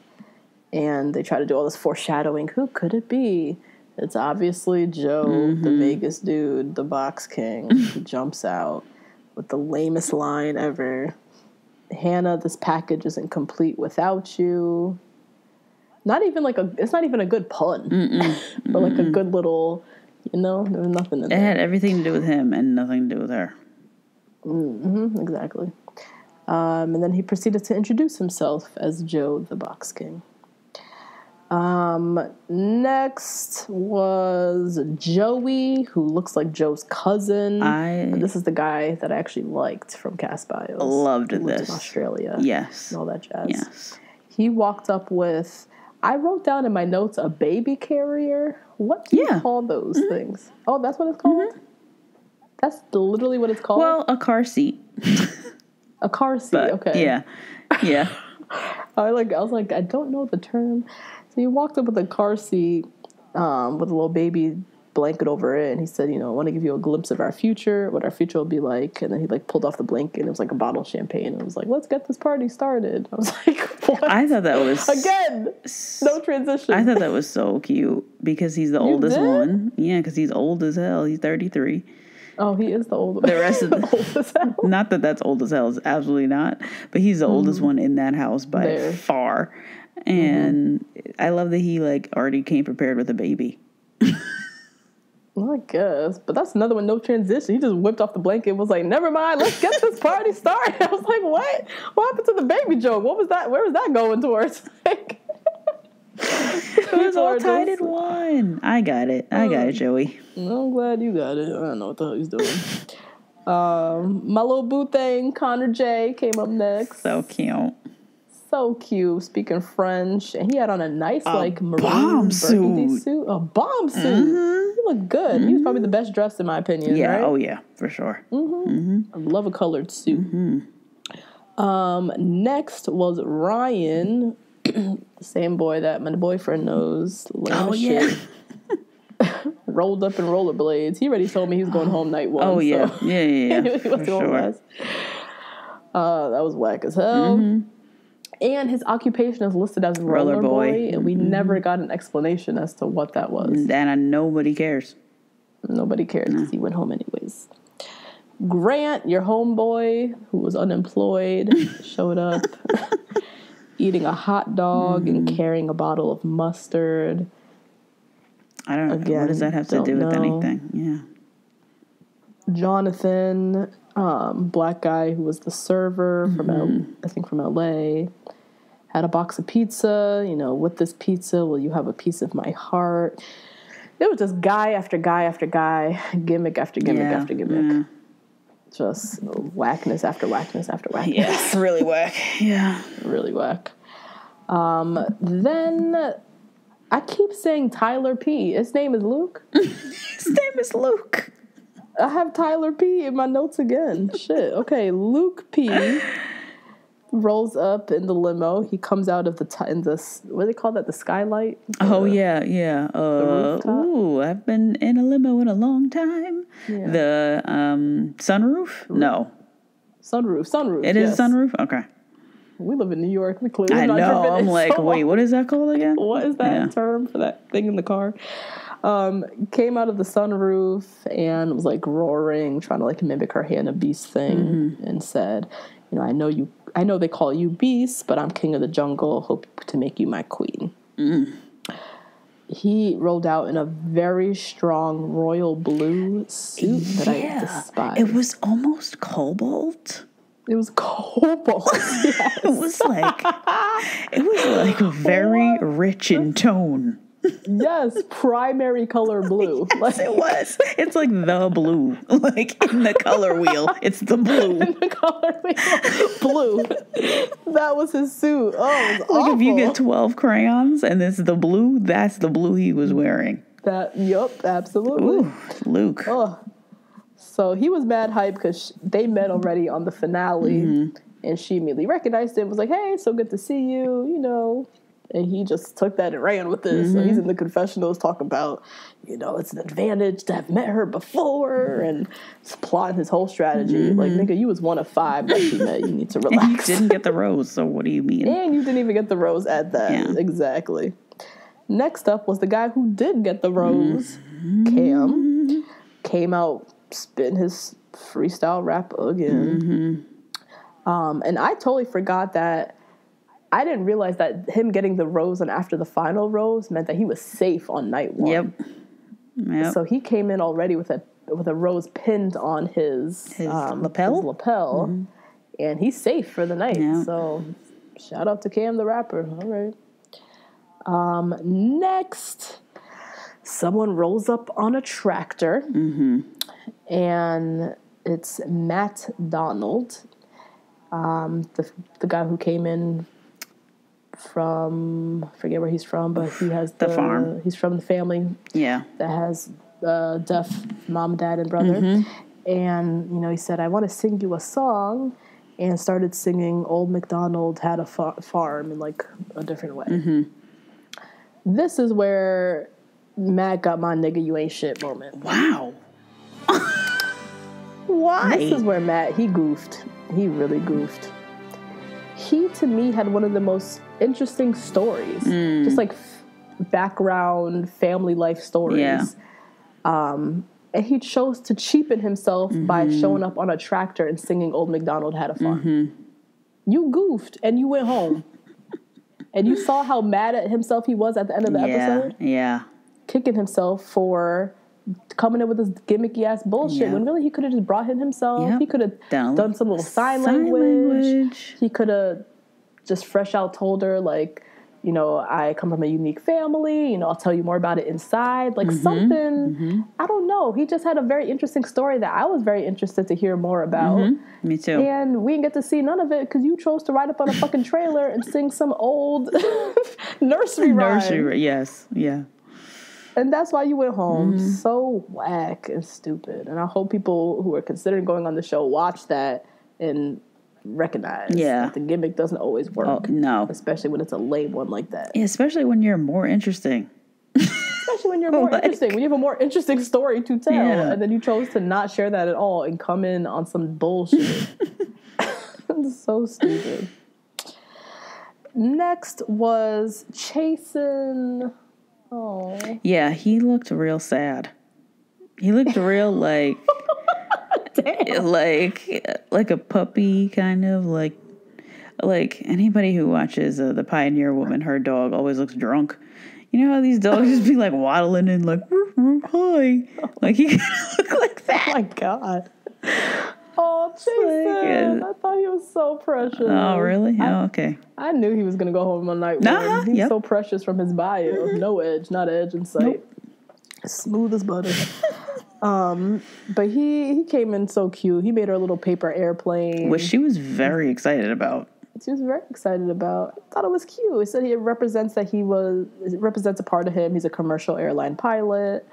and they try to do all this foreshadowing. Who could it be? It's obviously Joe, the Vegas dude, the box king, who jumps out with the lamest line ever. Hannah, this package isn't complete without you. It's not even a good pun, but like a good little, there was nothing in there. It had everything to do with him and nothing to do with her. Exactly. And then he proceeded to introduce himself as Joe, the Box King. Next was Joey, who looks like Joe's cousin. And this is the guy that I actually liked from Cast Bios. Loved this. Lived in Australia. Yes. And all that jazz. Yes. He walked up with, I wrote down in my notes, a baby carrier. What do you call those things? Oh, that's what it's called? That's literally what it's called? Well, a car seat. A car seat, okay. Yeah. Yeah. I was like, I don't know the term. So he walked up with a car seat with a little baby blanket over it, and he said, I want to give you a glimpse of our future, what our future will be like. And then he pulled off the blanket, and it was like a bottle of champagne, and it was like, let's get this party started. I was like, what? I thought that was... Again, no transition. I thought that was so cute because he's the oldest one. Yeah, because he's old as hell. He's 33. Oh, he is the oldest. The rest of old as hell. Not that that's old as hell. It's absolutely not. But he's the oldest one in that house by far. And I love that he already came prepared with a baby. Well, I guess. But that's another one, no transition. He just whipped off the blanket and was like, never mind, let's get this party started. I was like, what? What happened to the baby joke? What was that? Where was that going towards? It was all tied in one. I got it. I got it, Joey. I'm glad you got it. I don't know what the hell he's doing. My little boo thing, Connor J, came up next. So cute. So cute, speaking French. And he had on a nice, maroon burgundy suit. A bomb suit. He looked good. He was probably the best dressed, in my opinion. Yeah, right? Oh yeah, for sure. I love a colored suit. Next was Ryan, the same boy that my boyfriend knows. Shit. Rolled up in rollerblades. He already told me he was going home night one. Oh yeah, so. yeah. He was going last. That was whack as hell. And his occupation is listed as roller boy, and we never got an explanation as to what that was. And nobody cares. Nobody cares because he went home anyways. Grant, your homeboy, who was unemployed, showed up eating a hot dog and carrying a bottle of mustard. I don't know. What does that have to do with anything? Yeah. Jonathan, black guy who was the server from LA, had a box of pizza. With this pizza, will you have a piece of my heart? It was just guy after guy after guy, gimmick after gimmick after gimmick. Just whackness after whackness after whackness. Yes, really whack. Yeah. Really whack. Then I keep saying Tyler P. His name is Luke. His name is Luke. I have Tyler P. in my notes again. Shit. Okay, Luke P. rolls up in the limo. He comes out of in this, what do they call that? The skylight? Yeah. Ooh, I've been in a limo in a long time. Yeah. The sunroof? No. Sunroof. It is sunroof? Okay. We live in New York. We clearly I know. I'm like, wait, what is that called again? What is that term for that thing in the car? Came out of the sunroof and was like roaring, trying to like mimic her Hannah Beast thing, and said, I know they call you Beast, but I'm king of the jungle. Hope to make you my queen. He rolled out in a very strong royal blue suit that I despise. It was almost cobalt. It was cobalt. Yes. It was like very rich in tone. Yes, primary color blue. Yes, it was. It's like the blue. Like in the color wheel, it's the blue. In the color wheel, blue. That was his suit. Oh, it was awful. If you get 12 crayons and it's the blue, that's the blue he was wearing. Yup, absolutely. Ooh, Luke. Oh. So he was mad hype because they met already on the finale, and she immediately recognized him, was like, hey, so good to see you, And he just took that and ran with it. So he's in the confessionals talking about, it's an advantage to have met her before, and plotting his whole strategy. Like, nigga, you was one of 5 that she met. You need to relax. And you didn't get the rose, so what do you mean? And you didn't even get the rose at that. Yeah. Exactly. Next up was the guy who did get the rose, Cam. Came out spitting his freestyle rap again. And I totally forgot that. I didn't realize that him getting the rose and after the final rose meant that he was safe on night 1. Yep. So he came in already with a rose pinned on his lapel, and he's safe for the night. Yep. So shout out to Cam the rapper. All right. Next, someone rolls up on a tractor, and it's Matt Donald, the guy who came in from, I forget where he's from, but he has the farm. He's from the family that has deaf mom, dad, and brother. And, he said, I want to sing you a song, and started singing Old MacDonald Had a Farm in like a different way. This is where Matt got my nigga you ain't shit moment. Wow. Why? This is where Matt, he goofed. He really goofed. He, to me, had one of the most interesting stories. Just like background family life stories. Yeah. And he chose to cheapen himself by showing up on a tractor and singing Old MacDonald Had a Farm. You goofed and you went home. And you saw how mad at himself he was at the end of the episode? Yeah. Kicking himself for coming in with this gimmicky ass bullshit when really he could have just brought him himself. He could have done some little sign language. He could have just fresh out told her, like, I come from a unique family, I'll tell you more about it inside, like something. I don't know. He just had a very interesting story that I was very interested to hear more about. Me too. And we didn't get to see none of it because you chose to ride up on a fucking trailer and sing some old nursery rhyme. Yes, yeah. And that's why you went home. So whack and stupid. And I hope people who are considering going on the show watch that and recognize that the gimmick doesn't always work. Oh, no. Especially when it's a lame one like that. Yeah, especially when you're more interesting. Especially when you're more interesting. When you have a more interesting story to tell. Yeah. And then you chose to not share that at all and come in on some bullshit. It's so stupid. Next was Chasen. Oh. Yeah, he looked real sad. He looked real like like a puppy, kind of like anybody who watches the Pioneer Woman, her dog always looks drunk. You know how these dogs just be like waddling and like roof, roof, hi, like he kind of look like that. Oh my god. Oh, Jason! I thought he was so precious. Oh, really? Okay. I knew he was gonna go home on night 1. He's so precious from his bio. No edge, not edge in sight. Nope. Smooth as butter. But he came in so cute. He made her a little paper airplane, which she was very excited about. She was very excited about. I thought it was cute. He said it represents a part of him. He's a commercial airline pilot.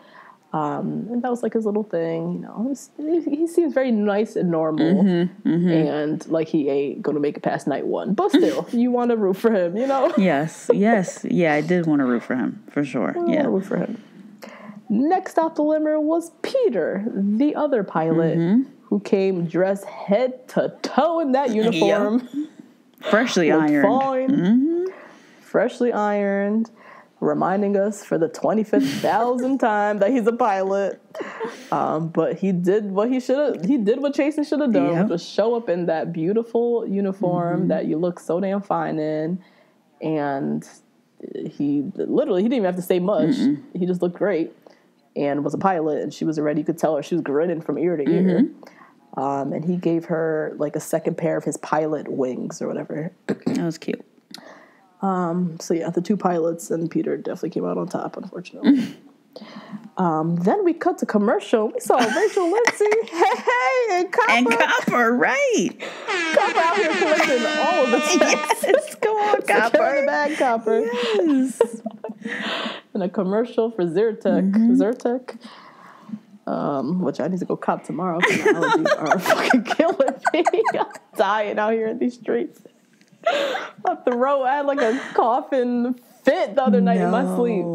And that was like his little thing, you know. He seems very nice and normal, and like he ain't gonna make it past night one. But still, you want to root for him, you know. Yes, yeah, I did want to root for him for sure. I want to root for him. Next off the limber was Peter, the other pilot, who came dressed head to toe in that uniform. Yep. Freshly ironed. Freshly ironed, reminding us for the 25,000th time that he's a pilot. But he did what he should have. He did what Chasen should have done, which was show up in that beautiful uniform that you look so damn fine in. And he didn't even have to say much. He just looked great. And was a pilot, and she was already, you could tell her she was grinning from ear to ear. And he gave her like a second pair of his pilot wings or whatever. That was cute. So yeah, the two pilots and Peter definitely came out on top, unfortunately. Then we cut to commercial. We saw Rachel Lindsay, and Copper. And Copper, right. Copper out here collecting all of the checks. Yes, come on, Copper. Secure the bag, Copper. Yes. And a commercial for Zyrtec. Which I need to go cop tomorrow because my allergies are fucking killing me. I'm dying out here in these streets. I had like a coughing fit the other night in my sleep.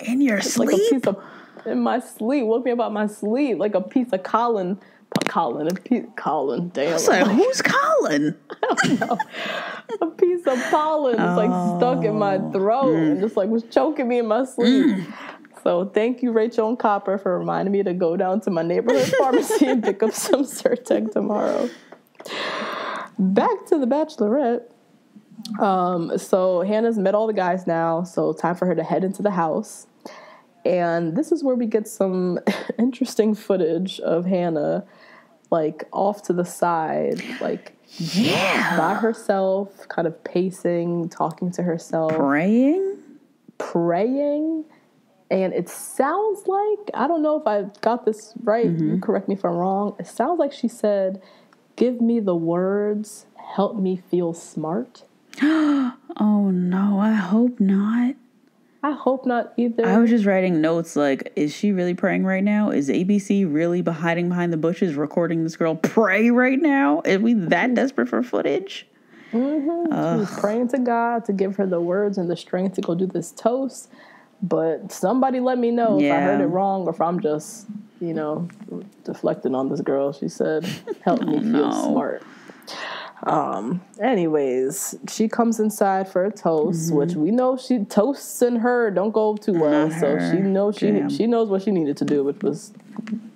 In your sleep? Like a piece of, in my sleep. Woke me up out my sleep. Like a piece of Colin, damn. I was like, who's Colin? I don't know. A piece of pollen was like stuck in my throat and just like was choking me in my sleep. So thank you, Rachel and Copper, for reminding me to go down to my neighborhood pharmacy and pick up some Zyrtec tomorrow. Back to the Bachelorette. So Hannah's met all the guys now, so time for her to head into the house. And this is where we get some interesting footage of Hannah, like off to the side, like by herself, kind of pacing, talking to herself. Praying. And it sounds like, I don't know if I got this right, you correct me if I'm wrong, it sounds like she said, "Give me the words, help me feel smart." Oh no, I hope not. I hope not either. I was just writing notes like, is she really praying right now? Is ABC really hiding behind the bushes recording this girl pray right now? Are we that desperate for footage? She was praying to God to give her the words and the strength to go do this toast. But somebody let me know if I heard it wrong or if I'm just, deflecting on this girl. She said, "Help me feel smart." Anyways, she comes inside for a toast, which we know toasts and her don't go too well. So she knows what she needed to do, which was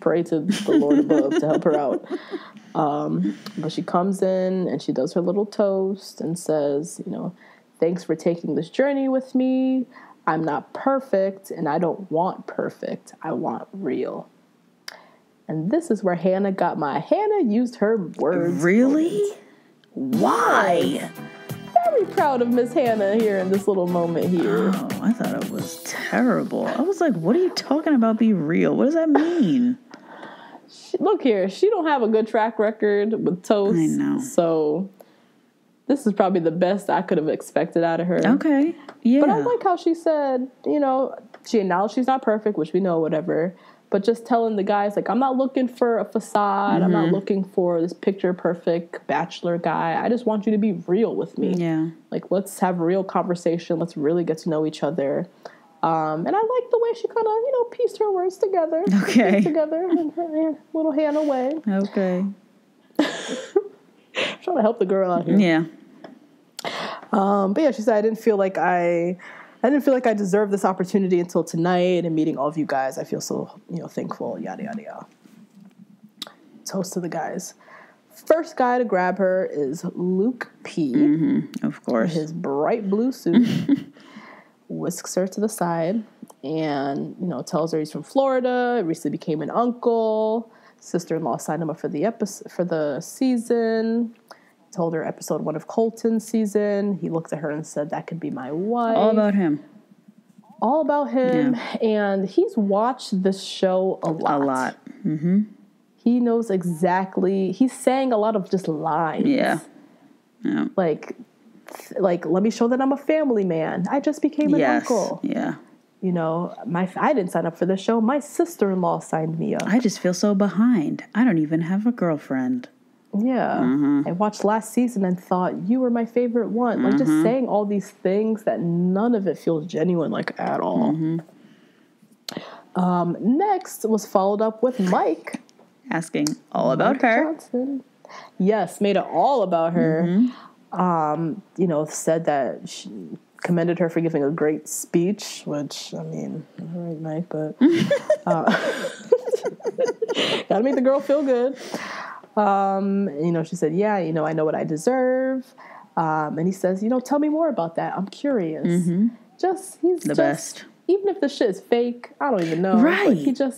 pray to the Lord above to help her out. But she comes in and she does her little toast and says, "Thanks for taking this journey with me. I'm not perfect, and I don't want perfect. I want real." And this is where Hannah used her words. Really? Why? Very proud of Miss Hannah here in this little moment here. Oh, I thought it was terrible. I was like, what are you talking about, be real? What does that mean? Look here, she don't have a good track record with toast. I know. So this is probably the best I could have expected out of her. Okay, yeah. But I like how she said, she acknowledged she's not perfect, which we know, whatever. But just telling the guys, like, I'm not looking for a facade. I'm not looking for this picture-perfect bachelor guy. I just want you to be real with me. Yeah. Like, let's have a real conversation. Let's really get to know each other. And I like the way she kind of, pieced her words together. Okay. Pieced together in her little Hannah way. Okay. Trying to help the girl out here. Yeah. But yeah, she said, I didn't feel like I deserved this opportunity until tonight and meeting all of you guys. I feel so, thankful, yada, yada, yada. Toast to the guys. First guy to grab her is Luke P. Of course. In his bright blue suit. Whisks her to the side and, tells her he's from Florida, recently became an uncle. Sister-in-law signed him up for the season. Told her episode 1 of Colton's season. He looked at her and said, "That could be my wife." All about him. Yeah. And he's watched this show a lot. Mm-hmm. He knows exactly. He's saying a lot of just lines. Yeah. Like, let me show that I'm a family man. I just became an uncle. Yeah. You know, I didn't sign up for the show. My sister-in-law signed me up. I just feel so behind. I don't even have a girlfriend. Yeah. Mm-hmm. I watched last season and thought, you were my favorite one. Like, just saying all these things that none of it feels genuine, like, at all. Next was followed up with Mike. Asking all about her. Johnson. Yes, made it all about her. You know, said that she commended her for giving a great speech, which, I mean, all right, Mike, but gotta make the girl feel good. You know, she said, yeah, you know, I know what I deserve. And he says, you know, tell me more about that. I'm curious. He's the best. Even if the shit is fake, I don't even know. Right. But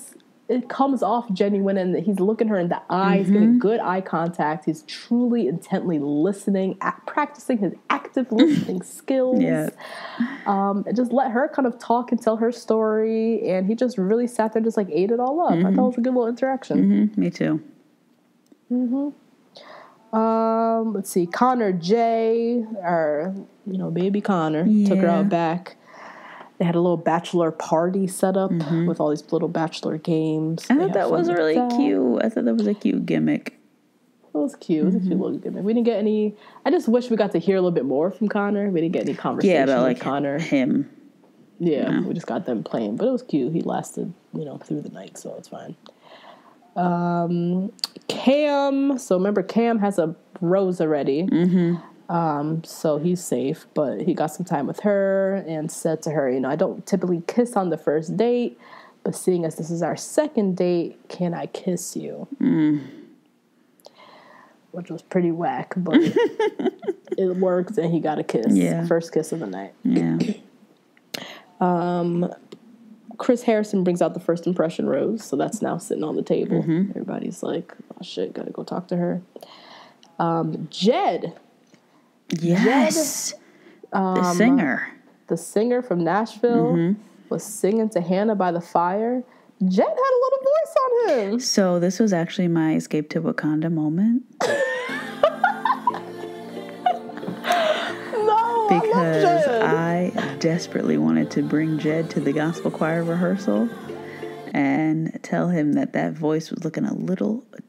it comes off genuine, and he's looking her in the eyes, getting good eye contact. He's truly intently listening, practicing his active listening skills. Yeah. And just let her kind of talk and tell her story. And he just really sat there and just like ate it all up. I thought it was a good little interaction. Me too. Let's see. Connor J, or, you know, baby Connor, took her out back. They had a little bachelor party set up with all these little bachelor games. I thought that was really cute. I thought that was a cute gimmick. It was cute. It was a cute little gimmick. We didn't get any... I just wish we got to hear a little bit more from Connor. We didn't get any conversation with Connor. Him. Yeah, we just got them playing. But it was cute. He lasted, you know, through the night, so it's fine. Cam. So remember, Cam has a rose already. So he's safe, but he got some time with her and said to her, you know, I don't typically kiss on the first date, but seeing as this is our second date, can I kiss you? Which was pretty whack, but it worked and he got a kiss. Yeah. First kiss of the night. Yeah. Chris Harrison brings out the first impression rose, so that's now sitting on the table. Everybody's like, oh shit, gotta go talk to her. Jed. Yes. The singer. The singer from Nashville was singing to Hannah by the fire. Jed had a little voice on him. So this was actually my escape to Wakanda moment. No, because I desperately wanted to bring Jed to the gospel choir rehearsal and tell him that voice was looking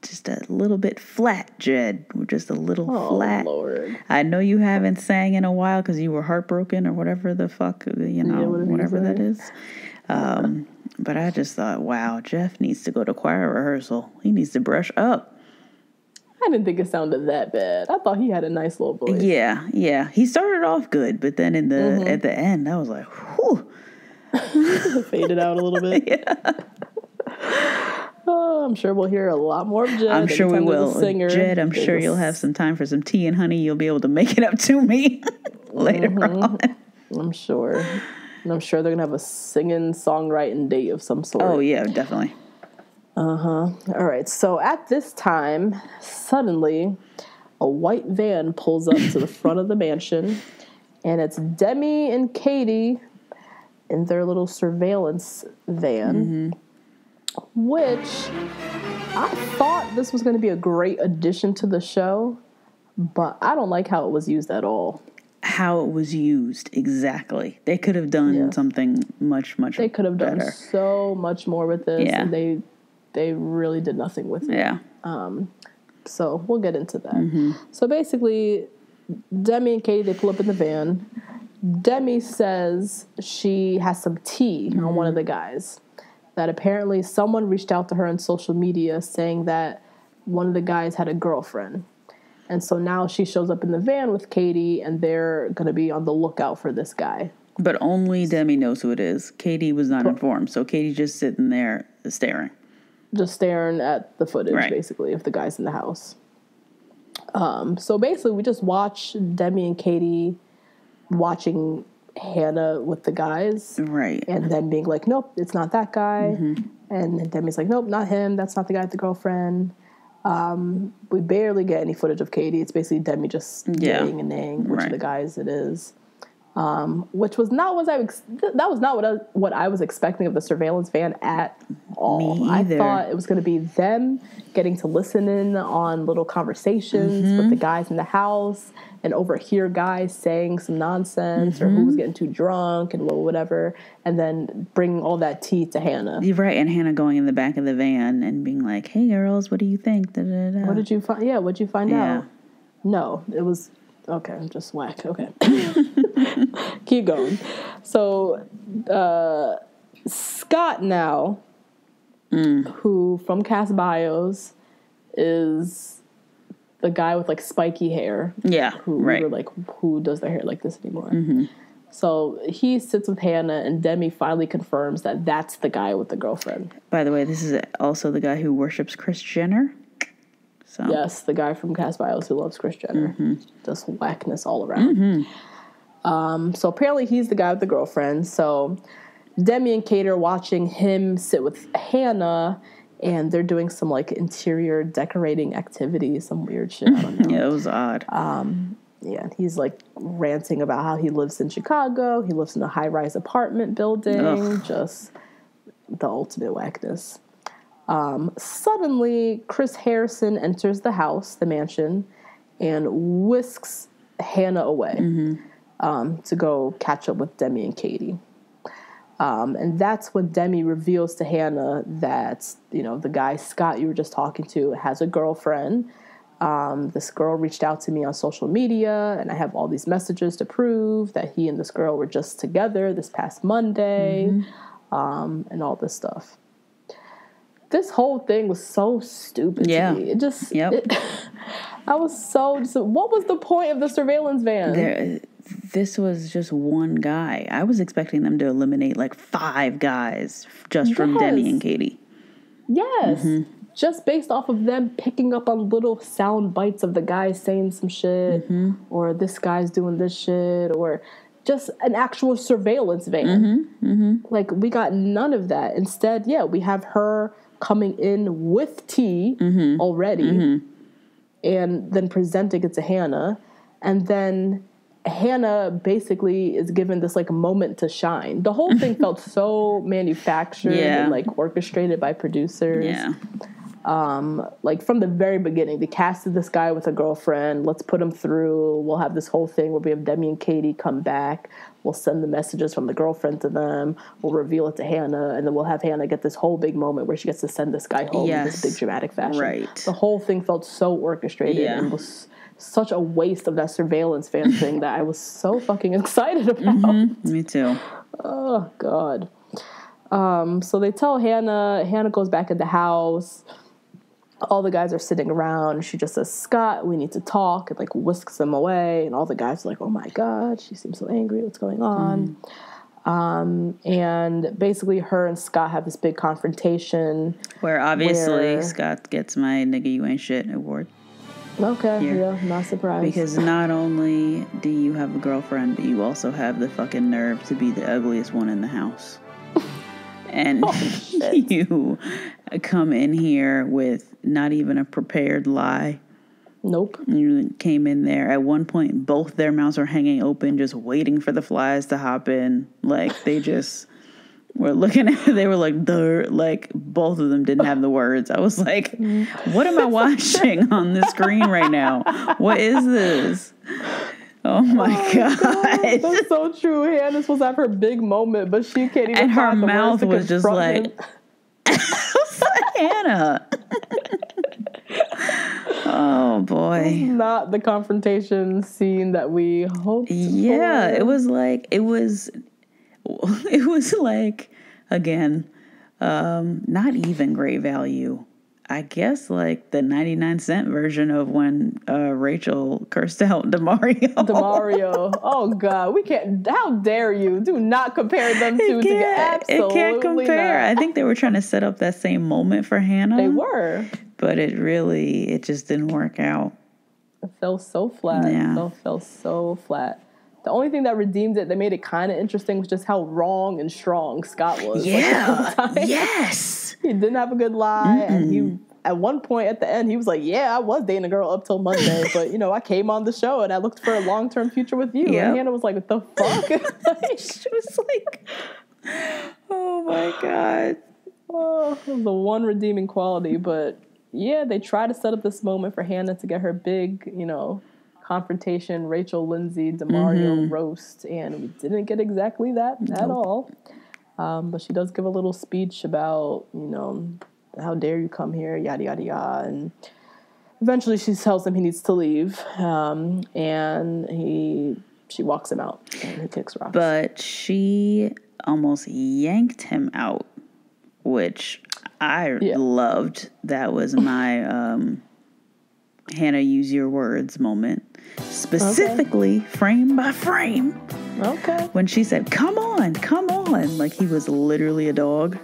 just a little bit flat, Jed. Just a little flat. Lord. I know you haven't sang in a while because you were heartbroken or whatever the fuck, you know, whatever that is. But I just thought, wow, Jeff needs to go to choir rehearsal. He needs to brush up. I didn't think it sounded that bad. I thought he had a nice little voice. Yeah. He started off good, but then at the end, I was like, whew. Faded out a little bit. Yeah. Oh, I'm sure we'll hear a lot more of Jed. I'm sure we will. Jed, I'm sure you'll have some time for some tea and honey. You'll be able to make it up to me later on. I'm sure. And I'm sure they're going to have a singing, songwriting date of some sort. Oh, yeah, definitely. All right. So at this time, suddenly, a white van pulls up to the front of the mansion. And it's Demi and Katie in their little surveillance van. Which I thought this was going to be a great addition to the show, but I don't like how it was used at all. How it was used, exactly. They could have done something much better. They could have done so much more with this, and they really did nothing with it. Yeah. So we'll get into that. So basically, Demi and Katie, they pull up in the van. Demi says she has some tea on one of the guys. That apparently someone reached out to her on social media saying that one of the guys had a girlfriend. And so now she shows up in the van with Katie, and they're going to be on the lookout for this guy. But only Demi knows who it is. Katie was not informed, so Katie's just sitting there staring. Just staring at the footage, basically, of the guys in the house. So basically, we just watch Demi and Katie watching Hannah with the guys. Right. And then being like, nope, it's not that guy. And then Demi's like, nope, not him. That's not the guy with the girlfriend. We barely get any footage of Katie. It's basically Demi just yaying and naying which of the guys it is. which was not what I was expecting of the surveillance van at all. Me either. I thought it was going to be them getting to listen in on little conversations with the guys in the house and overhear guys saying some nonsense or who was getting too drunk and whatever, and then bringing all that tea to Hannah. You're right, and Hannah going in the back of the van and being like, "Hey, girls, what do you think?" Da, da, da. What did you find? Yeah, what'd you find out? No, it was okay. Just whack. Okay, keep going. So Scott now, who from cast bios is the guy with like spiky hair. Yeah, who we were like, who does their hair like this anymore? So he sits with Hannah, and Demi finally confirms that that's the guy with the girlfriend. By the way, this is also the guy who worships Kris Jenner. So. Yes, the guy from Cast Bios who loves Kris Jenner. Just whackness all around. So apparently he's the guy with the girlfriend. So Demi and Kate are watching him sit with Hannah, and they're doing some like interior decorating activity, some weird shit. I don't know. Yeah, it was odd. Yeah, he's like ranting about how he lives in Chicago. He lives in a high-rise apartment building. Ugh. Just the ultimate whackness. Suddenly, Chris Harrison enters the house, the mansion, and whisks Hannah away to go catch up with Demi and Katie. And that's when Demi reveals to Hannah that, you know, the guy Scott you were just talking to has a girlfriend. This girl reached out to me on social media, and I have all these messages to prove that he and this girl were just together this past Monday, and all this stuff. This whole thing was so stupid to me. It just, I was so, what was the point of the surveillance van? This was just one guy. I was expecting them to eliminate like 5 guys just from Demi and Katie. Yes. Just based off of them picking up on little sound bites of the guy saying some shit, or this guy's doing this shit, or just an actual surveillance van. Like, we got none of that. Instead, we have her coming in with tea already, and then presenting it to Hannah, and then Hannah basically is given this like moment to shine. The whole thing felt so manufactured and like orchestrated by producers. Like from the very beginning, they casted this guy with a girlfriend. Let's put him through. We'll have this whole thing where we have Demi and Katie come back. We'll send the messages from the girlfriend to them. We'll reveal it to Hannah, and then we'll have Hannah get this whole big moment where she gets to send this guy home in this big dramatic fashion. The whole thing felt so orchestrated and was such a waste of that surveillance fan thing that I was so fucking excited about. Me too. Oh, God. So they tell Hannah. Hannah goes back in the house. All the guys are sitting around. She just says, Scott, we need to talk, and like whisks them away. And all the guys are like, oh my God, she seems so angry. What's going on? And basically her and Scott have this big confrontation. Where obviously Scott gets my nigga you ain't shit award. Okay, not surprised. Because not only do you have a girlfriend, but you also have the fucking nerve to be the ugliest one in the house. And you come in here with not even a prepared lie. Nope. You came in there. At one point, both their mouths were hanging open, just waiting for the flies to hop in. Like, they just were looking at it. They were like, duh. Like, both of them didn't have the words. I was like, what am I watching on the screen right now? What is this? Oh my God. That's so true. Hannah's supposed to have her big moment, but she can't even. And her mouth was just like, Hannah. Oh boy. This is not the confrontation scene that we hoped for. It was like, again, not even great value. I guess like the 99-cent version of when Rachel cursed out DeMario. Oh God, we can't. How dare you? Do not compare them two together. Absolutely, it can't compare. Not. I think they were trying to set up that same moment for Hannah. They were, but it just didn't work out. It fell so flat. Yeah. It fell so flat. The only thing that redeemed it, that made it kind of interesting, was just how wrong and strong Scott was. Yeah. Yes. He didn't have a good lie. And he, at one point at the end, he was like, yeah, I was dating a girl up till Monday. But, you know, I came on the show and I looked for a long-term future with you. Yep. And Hannah was like, what the fuck? Like, she was like, oh, my God. Oh, it was the one redeeming quality. But, yeah, they tried to set up this moment for Hannah to get her big, you know, confrontation, Rachel, Lindsay, DeMario roast. And we didn't get exactly that at all. But she does give a little speech about, you know, how dare you come here, yada, yada, yada. And eventually she tells him he needs to leave. And she walks him out and he kicks rocks. But she almost yanked him out, which I loved. That was my Hannah, use your words moment. Specifically, frame by frame. Okay. When she said, come on, like he was literally a dog.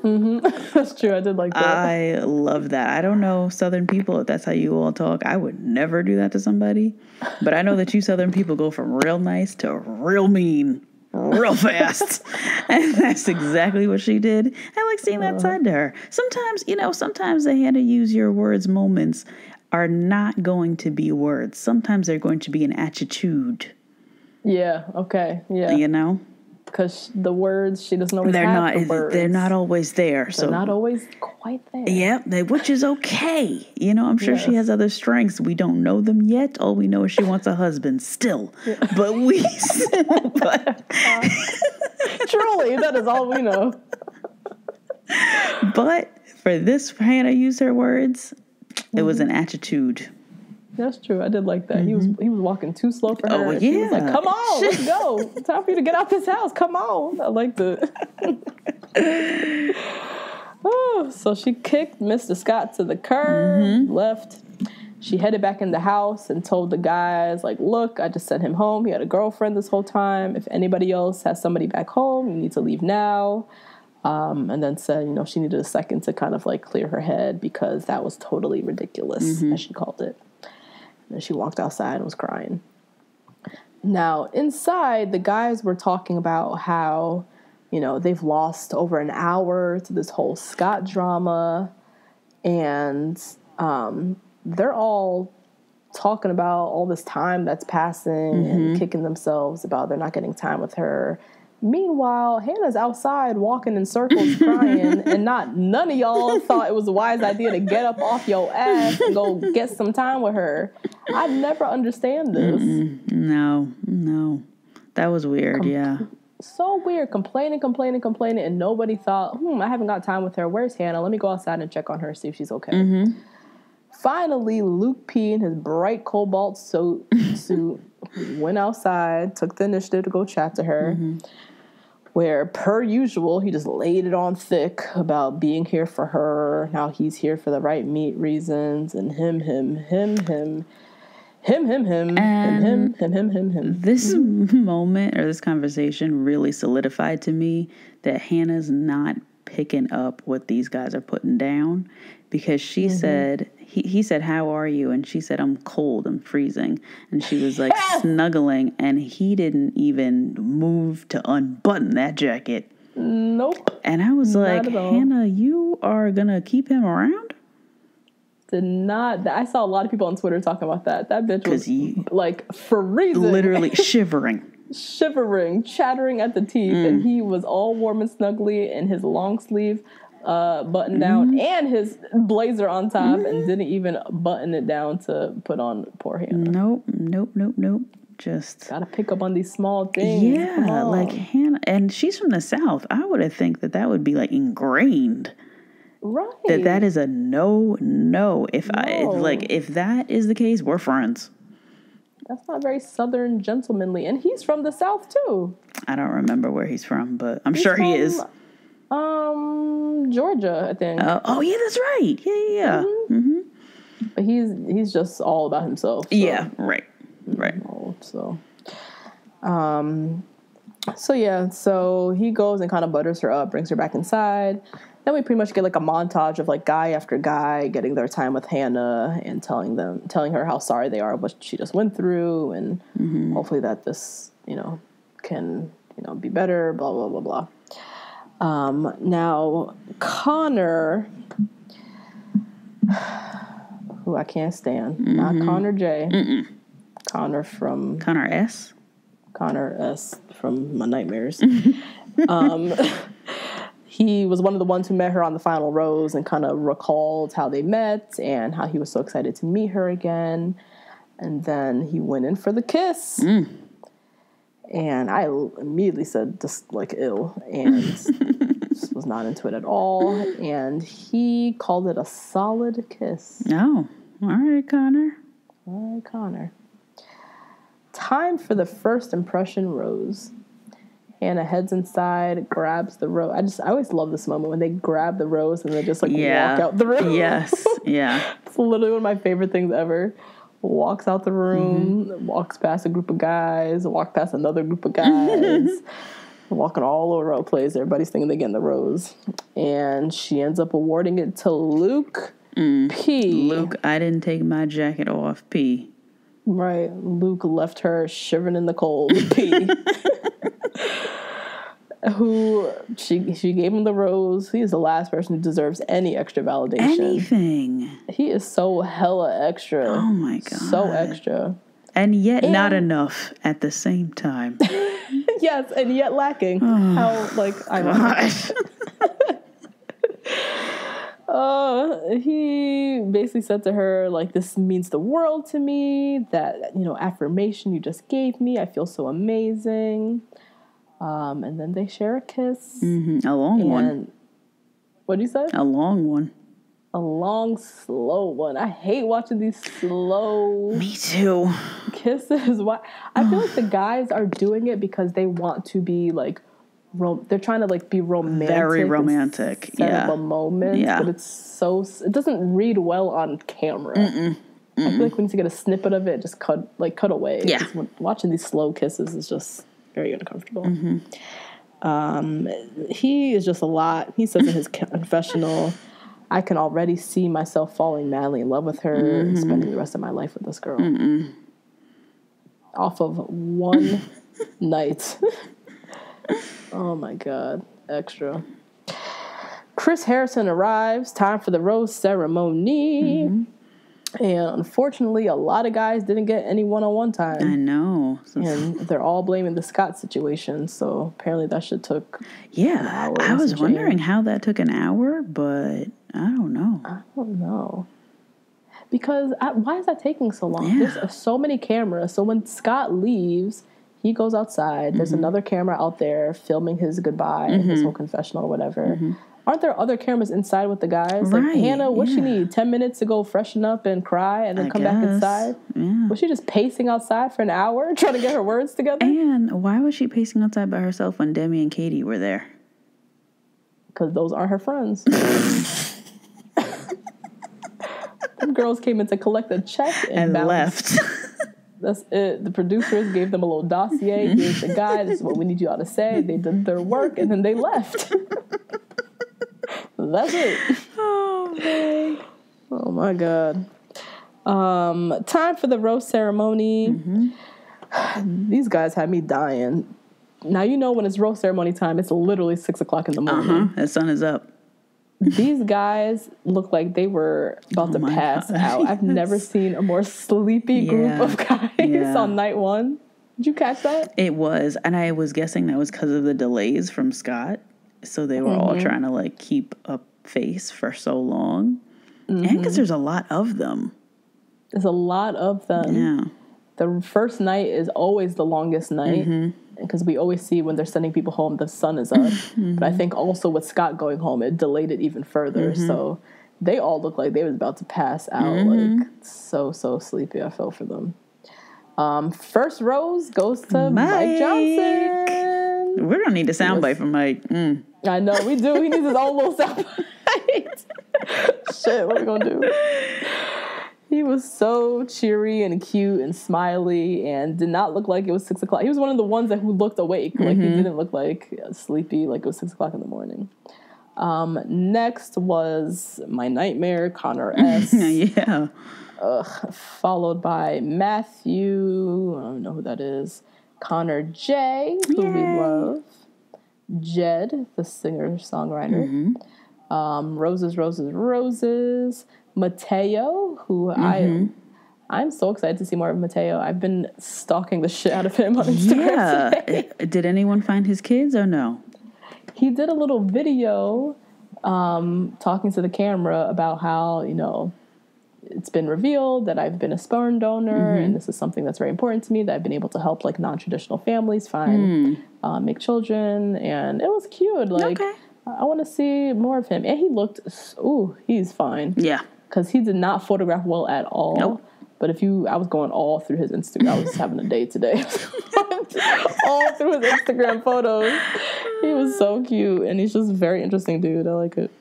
That's true. I did like that. I love that. I don't know Southern people, if that's how you all talk. I would never do that to somebody. But I know that you Southern people go from real nice to real mean real fast. And that's exactly what she did. I like seeing that side to her. Sometimes, you know, sometimes the Hannah use your words moments are not going to be words. Sometimes they're going to be an attitude. Yeah, okay, yeah. You know? Because the words, she doesn't always have the words. They're not always there. They're not always quite there. Yeah, which is okay. You know, I'm sure she has other strengths. We don't know them yet. All we know is she wants a husband still. Yeah. But we... Truly, that is all we know. But for this, Hannah used her words, it was an attitude. That's true. I did like that. He was walking too slow for her. Oh, yeah. She was like, come on, let's go. Time for you to get out this house. Come on. I liked it. So she kicked Mr. Scott to the curb, left. She headed back in the house and told the guys, like, look, I just sent him home. He had a girlfriend this whole time. If anybody else has somebody back home, you need to leave now. And then said, you know, she needed a second to kind of, like, clear her head because that was totally ridiculous, as she called it. And she walked outside and was crying. Now, inside, the guys were talking about how, you know, they've lost over an hour to this whole Scott drama. And they're all talking about all this time that's passing and kicking themselves about they're not getting time with her. Meanwhile, Hannah's outside walking in circles crying, and none of y'all thought it was a wise idea to get up off your ass and go get some time with her. I never understand this. No. That was weird, So weird. Complaining, and nobody thought, I haven't got time with her. Where's Hannah? Let me go outside and check on her, see if she's okay. Finally, Luke P. in his bright cobalt suit went outside, took the initiative to go chat to her, where, per usual, he just laid it on thick about being here for her, how he's here for the right reasons, and him. This moment or this conversation really solidified to me that Hannah's not picking up what these guys are putting down, because she said, he said, how are you? And she said, I'm cold, I'm freezing. And she was like snuggling, and he didn't even move to unbutton that jacket. Nope. And I was like, Hannah, you are going to keep him around? Did not. I saw a lot of people on Twitter talking about that. That bitch was like freezing. Literally shivering, chattering at the teeth. And he was all warm and snuggly in his long sleeve button down and his blazer on top and didn't even button it down to put on poor Hannah. Nope. Just gotta pick up on these small things. Yeah, like Hannah, and she's from the South. I would have think that would be like ingrained. Right. That is a no. If that is the case, we're friends. That's not very Southern gentlemanly. And he's from the South too. I don't remember where he's from, but I'm sure he is. Georgia, I think. Oh yeah, that's right. Yeah. But he's just all about himself. So. Yeah, right. So he goes and kind of butters her up, brings her back inside. Then we pretty much get like a montage of like guy after guy getting their time with Hannah and telling her how sorry they are what she just went through, and hopefully that this, can, be better, blah, blah, blah, blah. Now, Connor, who I can't stand, not Connor J. Connor from... Connor S. From my nightmares. He was one of the ones who met her on the final rose and kind of recalled how they met and how he was so excited to meet her again. And then he went in for the kiss. And I immediately said, just like, ill. And just was not into it at all. And he called it a solid kiss. Oh, all right, Connor. Time for the first impression rose. Hannah heads inside, grabs the rose. I always love this moment when they grab the rose and they just walk out the room. Yes, yeah. It's literally one of my favorite things ever. Walks out the room, walks past a group of guys, walks past another group of guys, walking all over the place. Everybody's thinking they're getting the rose. And she ends up awarding it to Luke P. Luke, I didn't take my jacket off, P. Right. Luke left her shivering in the cold, P. Who she gave him the rose. He is the last person who deserves any extra validation. Anything. He is so hella extra. Oh my God. So extra. And yet not enough at the same time. Yes, and yet lacking. How, ironic. He basically said to her, this means the world to me, that, affirmation you just gave me. I feel so amazing. And then they share a kiss. A long one. What'd you say? A long one. A long, slow one. I hate watching these slow... Me too. ...kisses. Why? I feel like the guys are doing it because they want to be, they're trying to, be romantic. Very romantic, set up a moment. Yeah. But it's so... It doesn't read well on camera. I feel like we need to get a snippet of it, just cut away. Yeah. Watching these slow kisses is just... very uncomfortable. He is just a lot. He says in his confessional, I can already see myself falling madly in love with her and spending the rest of my life with this girl. Off of one night. Oh my God. Extra. Chris Harrison arrives. Time for the rose ceremony. And unfortunately, a lot of guys didn't get any one-on-one time. I know. And they're all blaming the Scott situation. So apparently that shit took an hour. I was wondering how that took an hour, but I don't know. Because why is that taking so long? Yeah. There's so many cameras. So when Scott leaves, he goes outside. There's another camera out there filming his goodbye, his whole confessional or whatever. Aren't there other cameras inside with the guys? Right, Hannah, what she need? 10 minutes to go freshen up and cry and then come back inside? Yeah. Was she just pacing outside for an hour trying to get her words together? And why was she pacing outside by herself when Demi and Katie were there? Because those aren't her friends. Them girls came in to collect a check and left. That's it. The producers gave them a little dossier. Here's the guy. This is what we need you all to say. They did their work and then they left. That's it. Oh, man. Oh, my God. Time for the rose ceremony. These guys had me dying. Now, when it's rose ceremony time, it's literally 6 o'clock in the morning. The sun is up. These guys look like they were about to pass out. I've never seen a more sleepy group of guys on night one. Did you catch that? It was. And I was guessing that was because of the delays from Scott. So they were all trying to keep a face for so long. And because there's a lot of them. There's a lot of them. Yeah. The first night is always the longest night. Because we always see when they're sending people home, the sun is up. But I think also with Scott going home, it delayed it even further. So they all looked like they was about to pass out. So sleepy. I felt for them. First rose goes to Mike Johnson. We're going to need a soundbite from Mike. I know, we do. He needs his own little soundbite. Shit, what are we going to do? He was so cheery and cute and smiley and did not look like it was 6 o'clock. He was one of the ones who looked awake. He didn't look sleepy, like it was 6 o'clock in the morning. Next was my nightmare, Connor S. Yeah. Followed by Matthew. I don't know who that is. Connor J, who we love. Jed, the singer-songwriter. Roses, Roses, Roses. Mateo, who I'm so excited to see more of Mateo. I've been stalking the shit out of him on Instagram today. Did anyone find his kids or no? He did a little video talking to the camera about how, you know, it's been revealed that I've been a sperm donor, and this is something that's very important to me, that I've been able to help, like, non-traditional families make children, and it was cute. Like, I want to see more of him. And he looked, he's fine. Yeah. Because he did not photograph well at all. Nope. But I was going all through his Instagram. I was having a day today. All through his Instagram photos. He was so cute, and he's just a very interesting dude. I like it.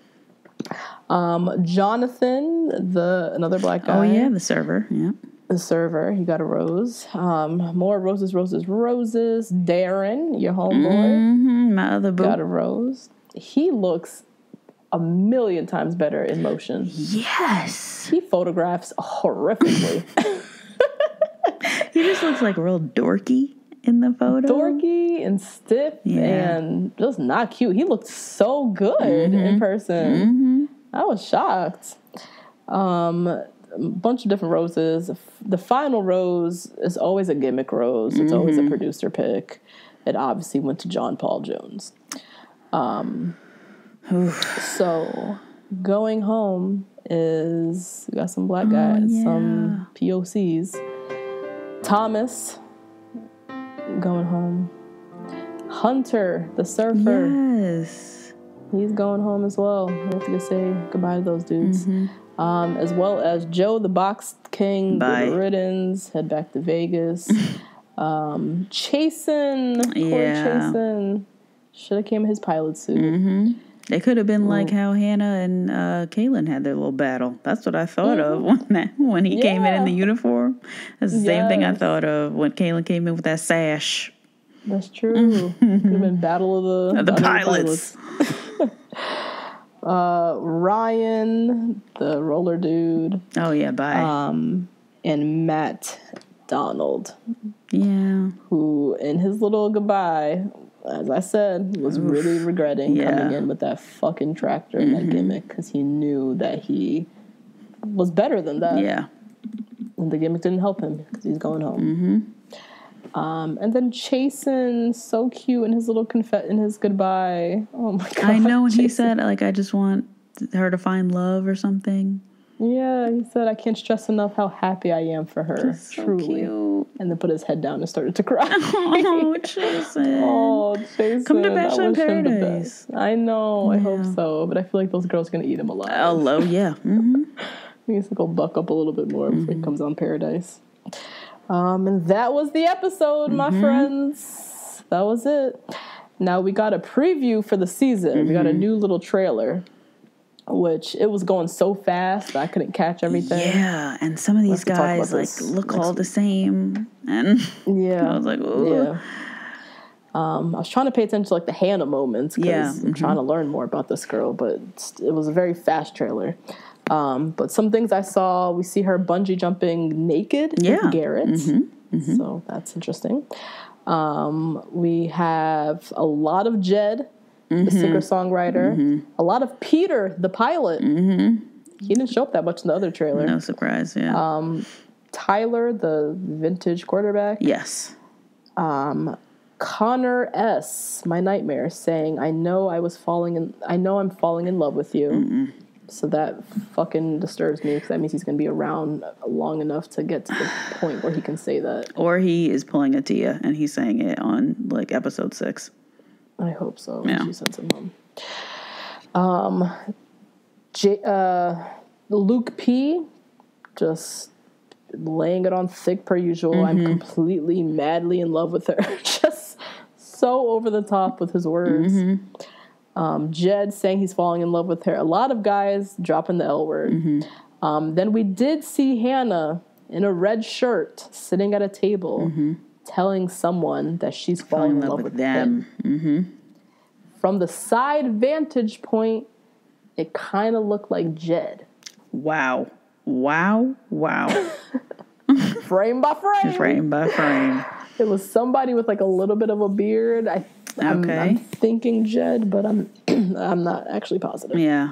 Jonathan, another black guy. Oh, yeah, the server. Yeah. The server. He got a rose. More roses, roses, roses. Darren, your homeboy. My other boo. Got a rose. He looks a million times better in motion. Yes. He photographs horrifically. He just looks like real dorky in the photo. Dorky and stiff and just not cute. He looked so good in person. I was shocked. A bunch of different roses. The final rose is always a gimmick rose. It's always a producer pick. It obviously went to John Paul Jones. So going home is, we got some black guys, some POCs. Thomas going home. Hunter, the surfer. Yes. He's going home as well. We have to say goodbye to those dudes. As well as Joe, the box king. Good riddance. Head back to Vegas. Chasen. Poor Chasen. Should have came in his pilot suit. They could have been like how Hannah and Kaylin had their little battle. That's what I thought of when he came in the uniform. That's the same thing I thought of when Kaylin came in with that sash. That's true. Could have been battle of the pilots. Ryan, the roller dude. Oh yeah, bye. And Matt Donald. Yeah. Who in his little goodbye, as I said, was really regretting coming in with that fucking tractor and that gimmick, because he knew that he was better than that. Yeah. And the gimmick didn't help him because he's going home. And then Chasen, so cute in his little in his goodbye. Oh my God. I know when he said, like, I just want her to find love or something. Yeah, he said, I can't stress enough how happy I am for her. That's so cute. And then put his head down and started to cry. Oh, Chasen. Oh, Chasen. Come to Bachelor in Paradise. I know. I hope so. But I feel like those girls are going to eat him alive. Oh, yeah. He needs to go buck up a little bit more before he comes on Paradise. And that was the episode, my friends. That was it. Now we got a preview for the season. We got a new little trailer, which it was going so fast that I couldn't catch everything. Yeah, and some of these guys like look all the same, and I was like, ooh. Yeah. I was trying to pay attention to like the Hannah moments because I'm trying to learn more about this girl, but it was a very fast trailer. But some things I saw, we see her bungee jumping naked with Garrett. So that's interesting. We have a lot of Jed, the singer-songwriter. A lot of Peter, the pilot. He didn't show up that much in the other trailer. No surprise, Tyler, the vintage quarterback. Yes. Connor S., my nightmare, saying, I know I'm falling in love with you. So that fucking disturbs me, because that means he's going to be around long enough to get to the point where he can say that. Or he is pulling a Tia and he's saying it on like episode 6. I hope so. Yeah. She sends him home. Luke P. just laying it on thick per usual. I'm completely madly in love with her. Just so over the top with his words. Jed saying he's falling in love with her. A lot of guys dropping the L word. Then we did see Hannah in a red shirt sitting at a table telling someone that she's falling in love with them. From the side vantage point, it kind of looked like Jed. Wow. Frame by frame. Frame by frame. It was somebody with like a little bit of a beard. I'm thinking Jed, but I'm I'm not actually positive. Yeah.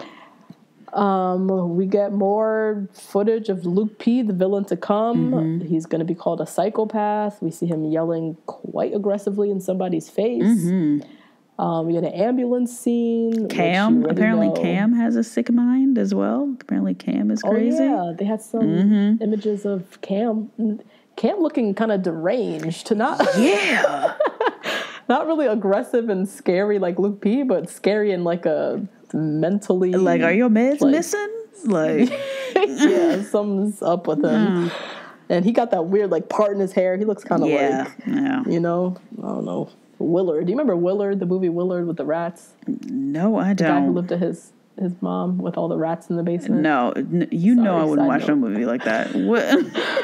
We get more footage of Luke P, the villain to come. He's going to be called a psychopath. We see him yelling quite aggressively in somebody's face. We get an ambulance scene. Cam, apparently Cam has a sick mind as well. Apparently Cam is crazy. Oh, yeah. They had some images of Cam. Cam looking kind of deranged. Not really aggressive and scary like Luke P, but scary in like a mentally... Like, are your meds missing? Like... yeah, something's up with him. And he got that weird like part in his hair. He looks kind of you know, I don't know. Willard. Do you remember Willard, the movie Willard with the rats? No, I don't. The guy who lived at his mom with all the rats in the basement? No, know I wouldn't watch no movie like that.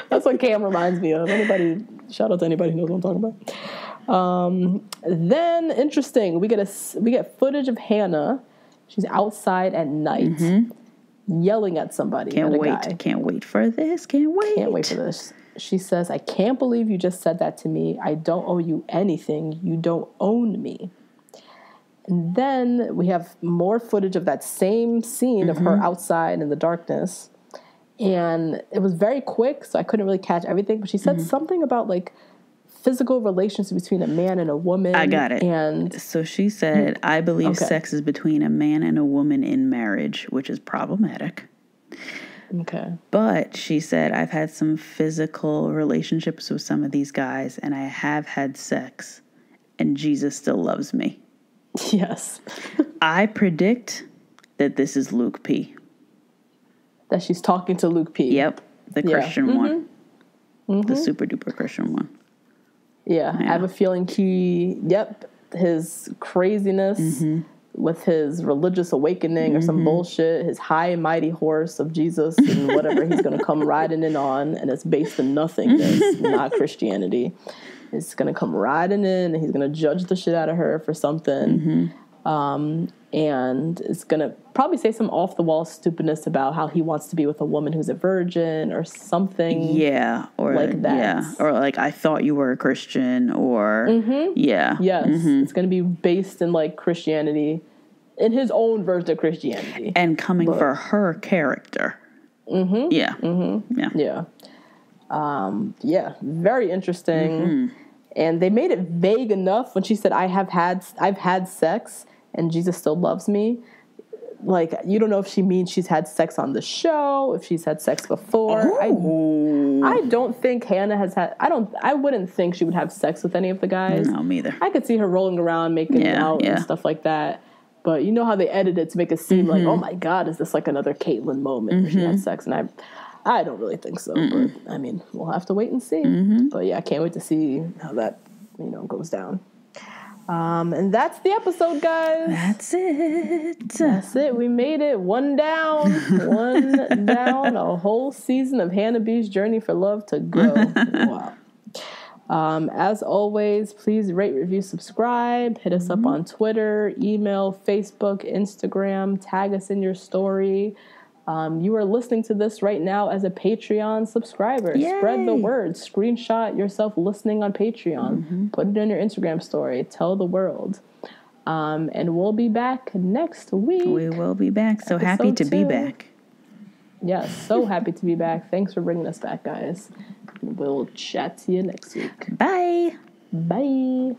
That's what Cam reminds me of. Shout out to anybody who knows what I'm talking about. Then, interesting, we get footage of Hannah. She's outside at night yelling at somebody. Can't wait for this. Can't wait for this. She says, I can't believe you just said that to me. I don't owe you anything. You don't own me. And then we have more footage of that same scene of her outside in the darkness. And it was very quick, so I couldn't really catch everything. But she said something about, like, physical relations between a man and a woman. I got it. And so she said, I believe sex is between a man and a woman in marriage, which is problematic. Okay. But she said, I've had some physical relationships with some of these guys, and I have had sex, and Jesus still loves me. Yes. I predict that this is Luke P. That she's talking to Luke P. Yep. The Christian one. The super duper Christian one. Yeah. I have a feeling his craziness with his religious awakening or some bullshit, his high and mighty horse of Jesus and whatever he's going to come riding in on, and it's based in nothingness, not Christianity. It's going to come riding in, and he's going to judge the shit out of her for something. And it's going to probably say some off-the-wall stupidness about how he wants to be with a woman who's a virgin or something. Yeah. Or like that. Yeah. Or like, I thought you were a Christian, or... Yeah. Yes. It's going to be based in, like, Christianity, in his own version of Christianity. And coming for her character. Yeah. Yeah. Yeah. Very interesting. And they made it vague enough when she said, I've had sex and Jesus still loves me. Like, you don't know if she means she's had sex on the show, if she's had sex before. I don't think Hannah has had... I wouldn't think she would have sex with any of the guys. No, me either. I could see her rolling around, making out and stuff like that. But you know how they edit it to make it seem like, oh my God, is this like another Caitlyn moment where she had sex? And I don't really think so. But, I mean, we'll have to wait and see. But yeah, I can't wait to see how that, goes down. And that's the episode, guys. That's it. We made it. One down. A whole season of Hannah B's journey for love to go. Wow. As always, please rate, review, subscribe. Hit us up on Twitter, email, Facebook, Instagram. Tag us in your story. You are listening to this right now as a Patreon subscriber. Yay. Spread the word. Screenshot yourself listening on Patreon. Put it in your Instagram story. Tell the world. And we'll be back next week. We will be back. So happy to be back. Yes, so happy to be back. Thanks for bringing us back, guys. We'll chat to you next week. Bye. Bye.